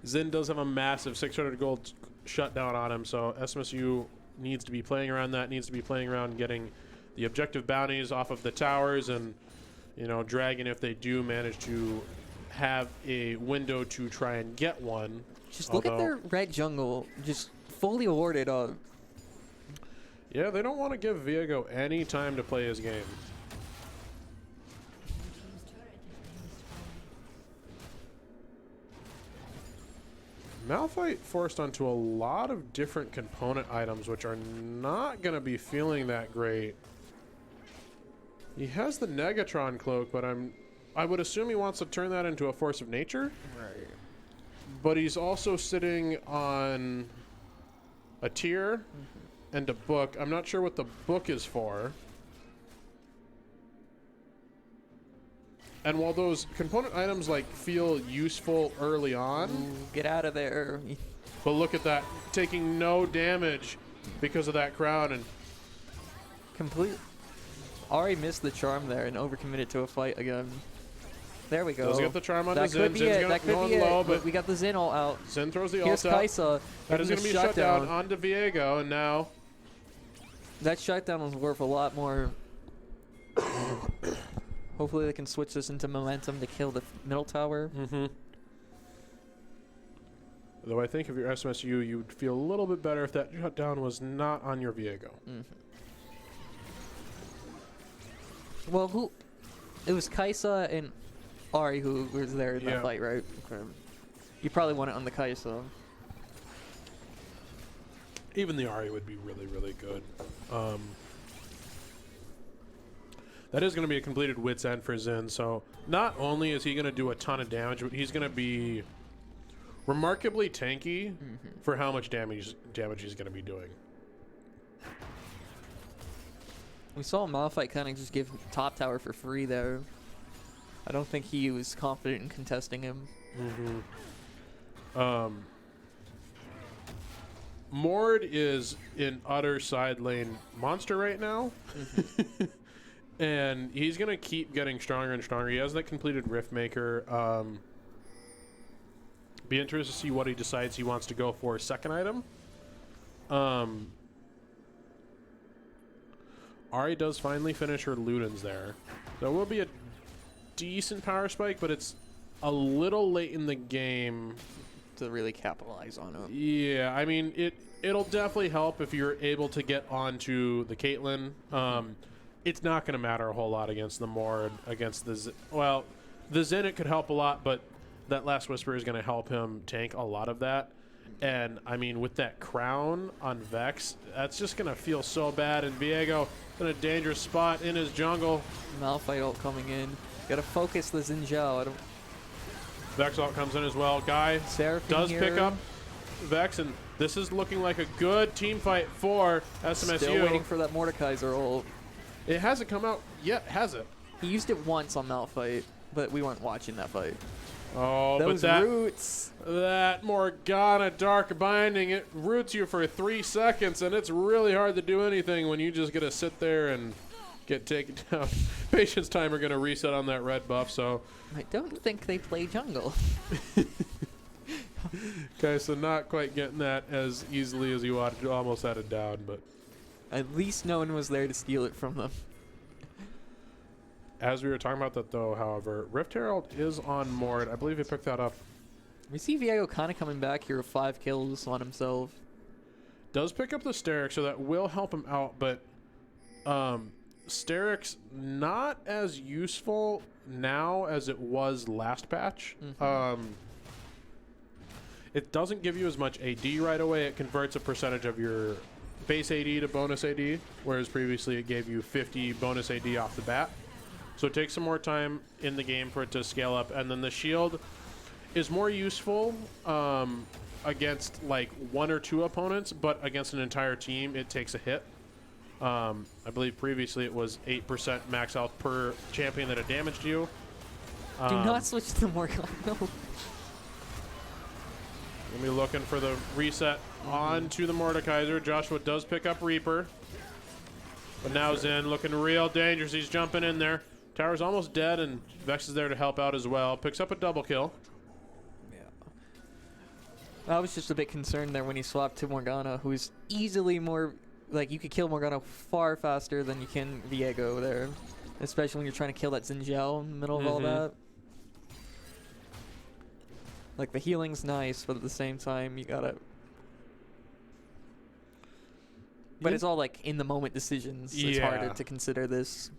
Zen does have a massive 600 gold shutdown on him, so SMSU needs to be playing around that, needs to be playing around getting the objective bounties off of the towers, and, you know, Dragon, if they do manage to have a window to try and get one. Just look at their red jungle, just fully awarded up. Yeah, they don't want to give Viego any time to play his game. Malphite forced onto a lot of different component items, which are not going to be feeling that great. He has the Negatron cloak, but I would assume he wants to turn that into a force of nature. Right. But he's also sitting on a tier and a book. I'm not sure what the book is for. And while those component items like feel useful early on, Get out of there. but look at that, taking no damage because of that crown. And Complete. Already missed the charm there and overcommitted to a fight again. There we go. does get the charm on That the Zen. could be Zen's it. gonna That could go be low, it. but We got the Zen all out. Zen throws the Here's ult out. Kaisa. That is going to be shut down onto Viego, and now That shutdown was worth a lot more. Hopefully they can switch this into momentum to kill the middle tower. Though I think if you're SMSU, you'd feel a little bit better if that shutdown was not on your Viego. Well, who? It was Kaisa and Ari who was there in that fight, right? Okay. You probably want it on the Kaisa. Even the Ari would be really, really good. That is going to be a completed Wit's End for Zen, so not only is he going to do a ton of damage, but he's going to be remarkably tanky for how much damage he's going to be doing. We saw Malphite kind of just give top tower for free there. I don't think he was confident in contesting him. Mord is in utter side lane monster right now. And he's going to keep getting stronger and stronger. He has that completed Rift Maker. Be interested to see what he decides he wants to go for second item. Ari does finally finish her Ludens there. So it will be a decent power spike, but it's a little late in the game to really capitalize on it. Yeah, I mean, it'll definitely help if you're able to get onto the Caitlyn. It's not going to matter a whole lot against the Mord, against the... Well, the Zen it could help a lot, but that Last Whisper is going to help him tank a lot of that. And, I mean, with that crown on Vex, that's just going to feel so bad. And Viego in a dangerous spot in his jungle. Malphite ult coming in. Got to focus the Xin Zhao. I don't... Vex ult comes in as well. Guy Seraphine does here. pick up Vex, and this is looking like a good team fight for SMSU. Still waiting for that Mordekaiser ult. It hasn't come out yet, has it? He used it once on Malphite, but we weren't watching that fight. Oh, Those but roots. that Morgana Dark Binding, it roots you for 3 seconds, and it's really hard to do anything when you just get to sit there and get taken down. Patience timer going to reset on that red buff, so... I don't think they play jungle. Okay, so not quite getting that as easily as you wanted. Almost had it down, but... At least no one was there to steal it from them. As we were talking about that, though, however, Rift Herald is on Mord. I believe he picked that up. We see Viego kind of coming back here with 5 kills on himself. Does pick up the Sterix, so that will help him out, but Sterix not as useful now as it was last patch. It doesn't give you as much AD right away. It converts a percentage of your base AD to bonus AD, whereas previously it gave you 50 bonus AD off the bat. So it takes some more time in the game for it to scale up. And then the shield is more useful against like 1 or 2 opponents, but against an entire team, it takes a hit. I believe previously it was 8% max health per champion that it damaged you. Do not switch to Morgana. No. We'll be looking for the reset onto the Mordekaiser. Joshua does pick up Reaper. But now Zen looking real dangerous. He's jumping in there. Tower's almost dead, and Vex is there to help out as well. Picks up a double kill. Yeah. I was just a bit concerned there when he swapped to Morgana, who's easily more... Like, you could kill Morgana far faster than you can Viego there. Especially when you're trying to kill that Xin Zhao in the middle of all that. Like, the healing's nice, but at the same time, you gotta... But it's all, like, in-the-moment decisions. So it's harder to consider this.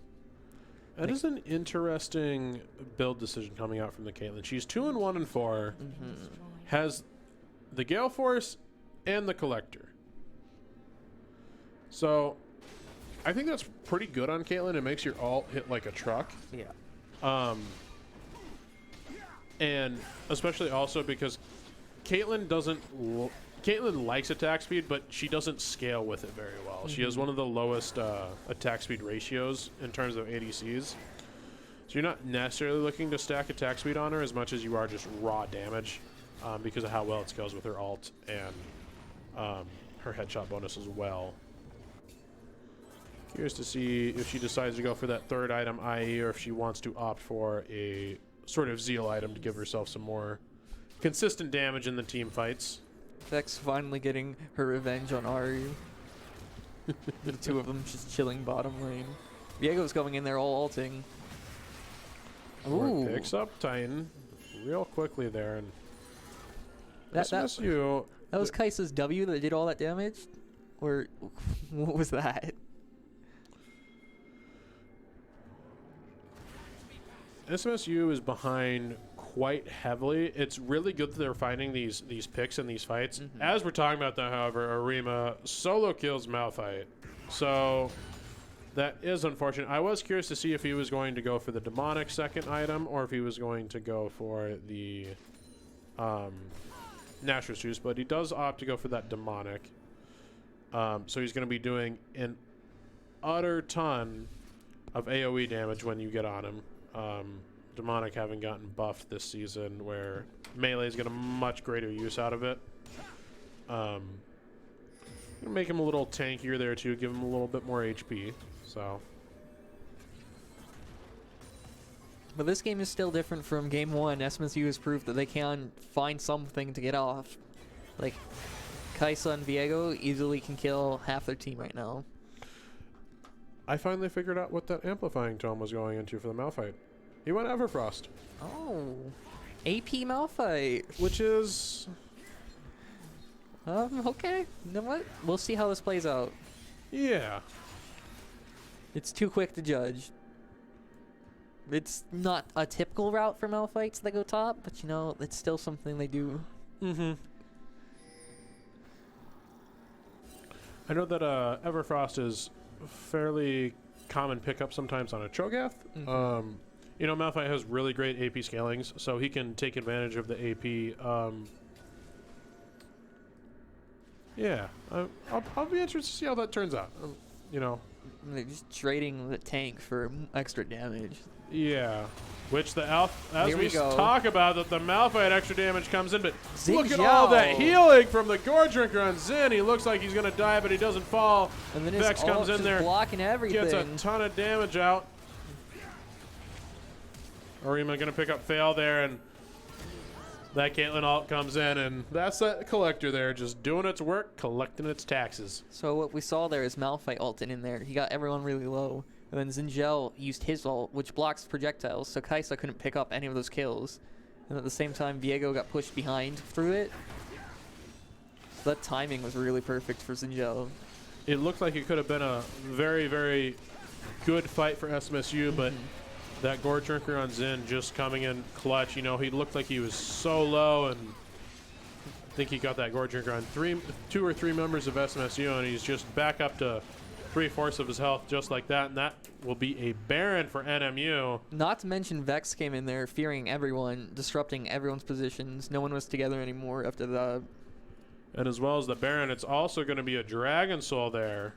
That is an interesting build decision coming out from the Caitlyn. She's 2 and 1 and 4. Has the Gale Force and the Collector. So, I think that's pretty good on Caitlyn. It makes your ult hit like a truck. Yeah. And especially also because Caitlyn doesn't... Caitlyn likes attack speed, but she doesn't scale with it very well. She has one of the lowest attack speed ratios in terms of ADCs. So you're not necessarily looking to stack attack speed on her as much as you are just raw damage because of how well it scales with her ult and her headshot bonus as well. Curious to see if she decides to go for that 3rd item, IE, or if she wants to opt for a sort of Zeal item to give herself some more consistent damage in the team fights. Vex finally getting her revenge on Ari. The 2 of them just chilling bottom lane. Viego's going in there all ulting. Ooh. Picks up Titan real quickly there. And that SMSU... That was Kai'Sa's W that did all that damage? Or what was that? SMSU is behind quite heavily. It's really good that they're finding these picks in these fights. As we're talking about that, however, Arima solo kills Malphite. So that is unfortunate. I was curious to see if he was going to go for the demonic 2nd item or if he was going to go for the Nashor's Juice, but he does opt to go for that demonic. So he's going to be doing an utter ton of AoE damage when you get on him. Demonic having gotten buffed this season where melee is getting much greater use out of it. Make him a little tankier there too, give him a little bit more HP. So, but this game is still different from game 1. SMSU has proved that they can find something to get off. Like, Kai'Sa and Viego easily can kill half their team right now. I finally figured out what that amplifying tome was going into for the Malphite. He went Everfrost. Oh. AP Malphite. Which is... Okay. You know what? We'll see how this plays out. Yeah. It's too quick to judge. It's not a typical route for Malphites that go top, but you know, it's still something they do. Mm-hmm. I know that Everfrost is fairly common pickup sometimes on a Cho'Gath. Mm-hmm. You know, Malphite has really great AP scalings, so he can take advantage of the AP. Yeah, I'll be interested to see how that turns out. You know, They're just trading the tank for extra damage. yeah. Which the Alpha, as Here we we go. talk about, that the Malphite extra damage comes in, but look at Xing all that Zhao. healing from the Gore Drinker on Xin. He looks like he's gonna die, but he doesn't fall. And then Vex his comes ult in just there, blocking everything. gets a ton of damage out. Orima gonna pick up Fail there, and that Caitlyn ult comes in, and that's that collector there, just doing its work, collecting its taxes. So what we saw there is Malphite ulting in there. He got everyone really low. And then Xingel used his ult, which blocks projectiles, so Kai'Sa couldn't pick up any of those kills. And at the same time, Viego got pushed behind through it. So that timing was really perfect for Xingel. It looked like it could have been a very, very good fight for SMSU, but that Gore Drinker on Xin just coming in clutch. You know, he looked like he was so low, and I think he got that Gore Drinker on two or three members of SMSU, and he's just back up to 3/4 of his health just like that, and that will be a Baron for NMU. Not to mention Vex came in there fearing everyone, disrupting everyone's positions. No one was together anymore after that. And as well as the Baron, it's also going to be a Dragon Soul there.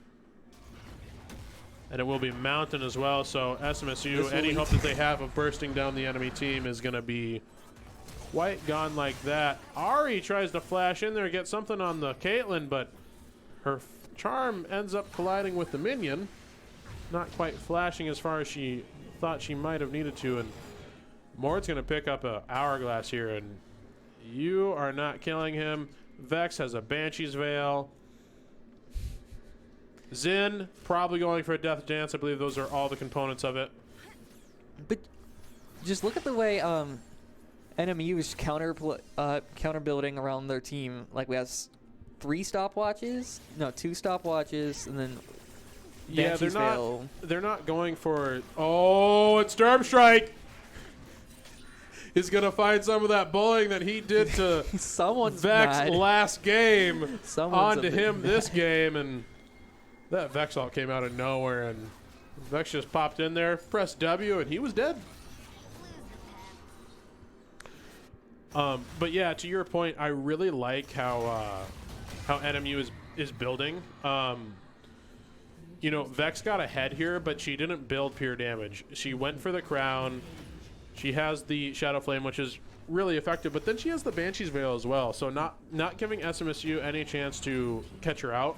And it will be Mountain as well, so SMSU, any hope that they have of bursting down the enemy team is going to be quite gone like that. Ari tries to flash in there, get something on the Caitlyn, but her charm ends up colliding with the minion. Not quite flashing as far as she thought she might have needed to, and Mord's going to pick up a Hourglass here, and you are not killing him. Vex has a Banshee's Veil. Xin probably going for a Death Dance. I believe those are all the components of it. But just look at the way NMU is counter building around their team. Like we have 2 stopwatches, and then Yeah, Banshee's Veil. they're not going for. Oh, it's Sturm Strike. He's gonna find some of that bullying that he did to Someone's Vex mad. last game Someone's onto a bit him mad. this game, and that Vex ult came out of nowhere, and Vex just popped in there, pressed W, and he was dead. But yeah, to your point, I really like how NMU is building. You know, Vex got ahead here, but she didn't build pure damage. She went for the crown. She has the Shadow Flame, which is really effective, but then she has the Banshee's Veil as well, so not giving SMSU any chance to catch her out.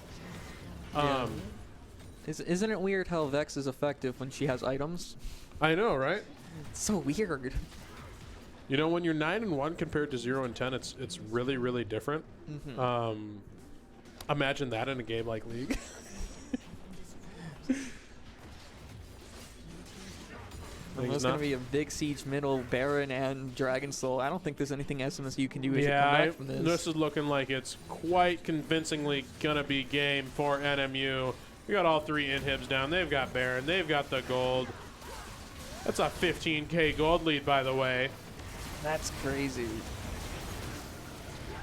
Yeah. Isn't it weird how Vex is effective when she has items? I know, right? It's so weird. You know, when you're 9-1 compared to 0-10, it's really, really different. Imagine that in a game like League. There's going to be a big siege middle, Baron and Dragon Soul. I don't think there's anything SMSU can do to come back from this. This is looking like it's quite convincingly going to be game for NMU. We got all 3 inhibs down. They've got Baron. They've got the gold. That's a 15k gold lead, by the way. That's crazy.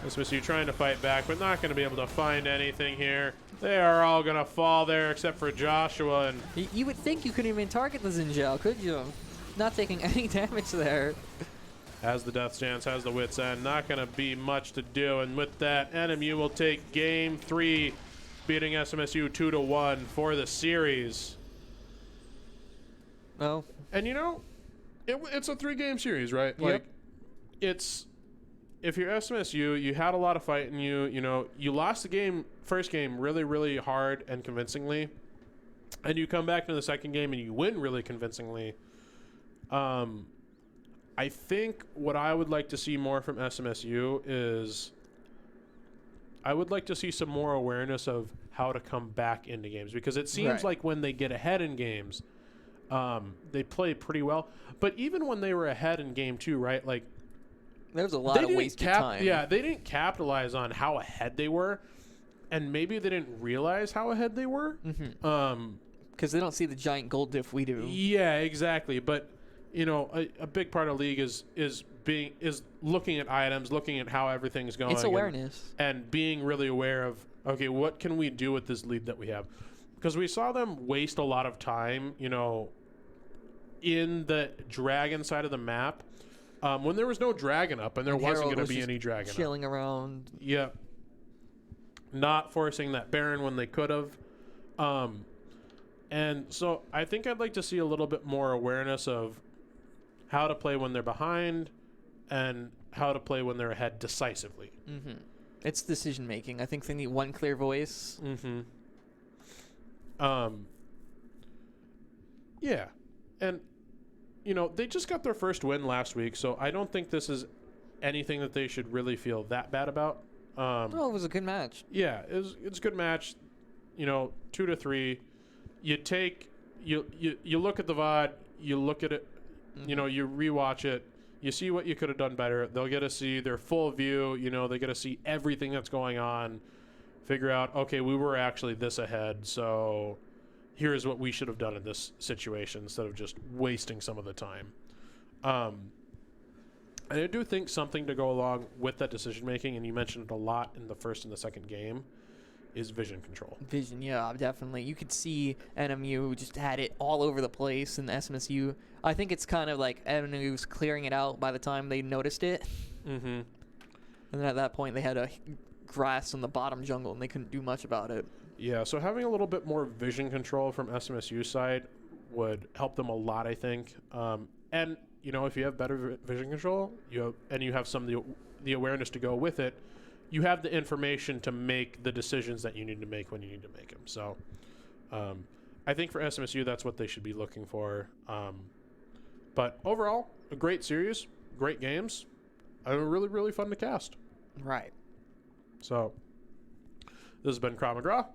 SMSU trying to fight back, but not going to be able to find anything here. They are all going to fall there except for Joshua. And You would think you couldn't even target the Xingel, could you? Not taking any damage there. has the Death Stance, has the Wit's End. Not going to be much to do. And with that, NMU will take game 3, beating SMSU 2-1 for the series. Oh. And you know, it's a 3-game series, right? Yep. Like, it's, if you're SMSU, you had a lot of fight in you. You know, you lost the first game really, really hard and convincingly, and you come back to the second game and you win really convincingly. I think what I would like to see more from SMSU is I would like to see some more awareness of how to come back into games, because it seems Right. like when they get ahead in games, they play pretty well. But even when they were ahead in game 2, right? Like, There's a lot of wasted time. Yeah, they didn't capitalize on how ahead they were, and maybe they didn't realize how ahead they were. Because they don't see the giant goal diff we do. Yeah, exactly. But you know, a big part of league is looking at items, looking at how everything's going. It's awareness. and being really aware of, okay, what can we do with this lead that we have? Because we saw them waste a lot of time, you know, in the dragon side of the map, when there was no dragon up and there wasn't Harold going was to be just any dragon up. chilling around. Yeah. Not forcing that Baron when they could have. And so I think I'd like to see a little bit more awareness of how to play when they're behind and how to play when they're ahead decisively. It's decision making. I think they need one clear voice. Yeah. And, you know, they just got their first win last week, so I don't think this is anything that they should really feel that bad about. Oh, it was a good match. Yeah, it's a good match. You know, 2-3. You look at the VOD, you look at it, you know, you rewatch it, you see what you could have done better. They'll get to see their full view, you know, they get to see everything that's going on, figure out, okay, we were actually this ahead, so here's what we should have done in this situation instead of just wasting some of the time. And I do think something to go along with that decision making, and you mentioned it a lot in the first and the second game, is vision control. Vision, yeah, definitely. You could see NMU just had it all over the place in the SMSU. I think it's kind of like NMU was clearing it out by the time they noticed it. And then at that point, they had a grass in the bottom jungle, and they couldn't do much about it. Yeah, so having a little bit more vision control from SMSU side would help them a lot, I think. And, you know, if you have better vision control, you have some of the awareness to go with it, you have the information to make the decisions that you need to make when you need to make them. So I think for SMSU, that's what they should be looking for. But overall, a great series, great games, and really, really fun to cast. Right. So this has been Krav McGraw.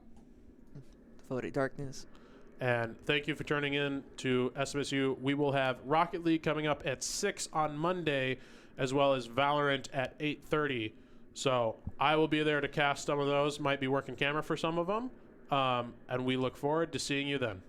Devoted Darkness. And thank you for turning in to SMSU. We will have Rocket League coming up at 6 on Monday, as well as Valorant at 8:30. So I will be there to cast some of those. Might be working camera for some of them. And we look forward to seeing you then.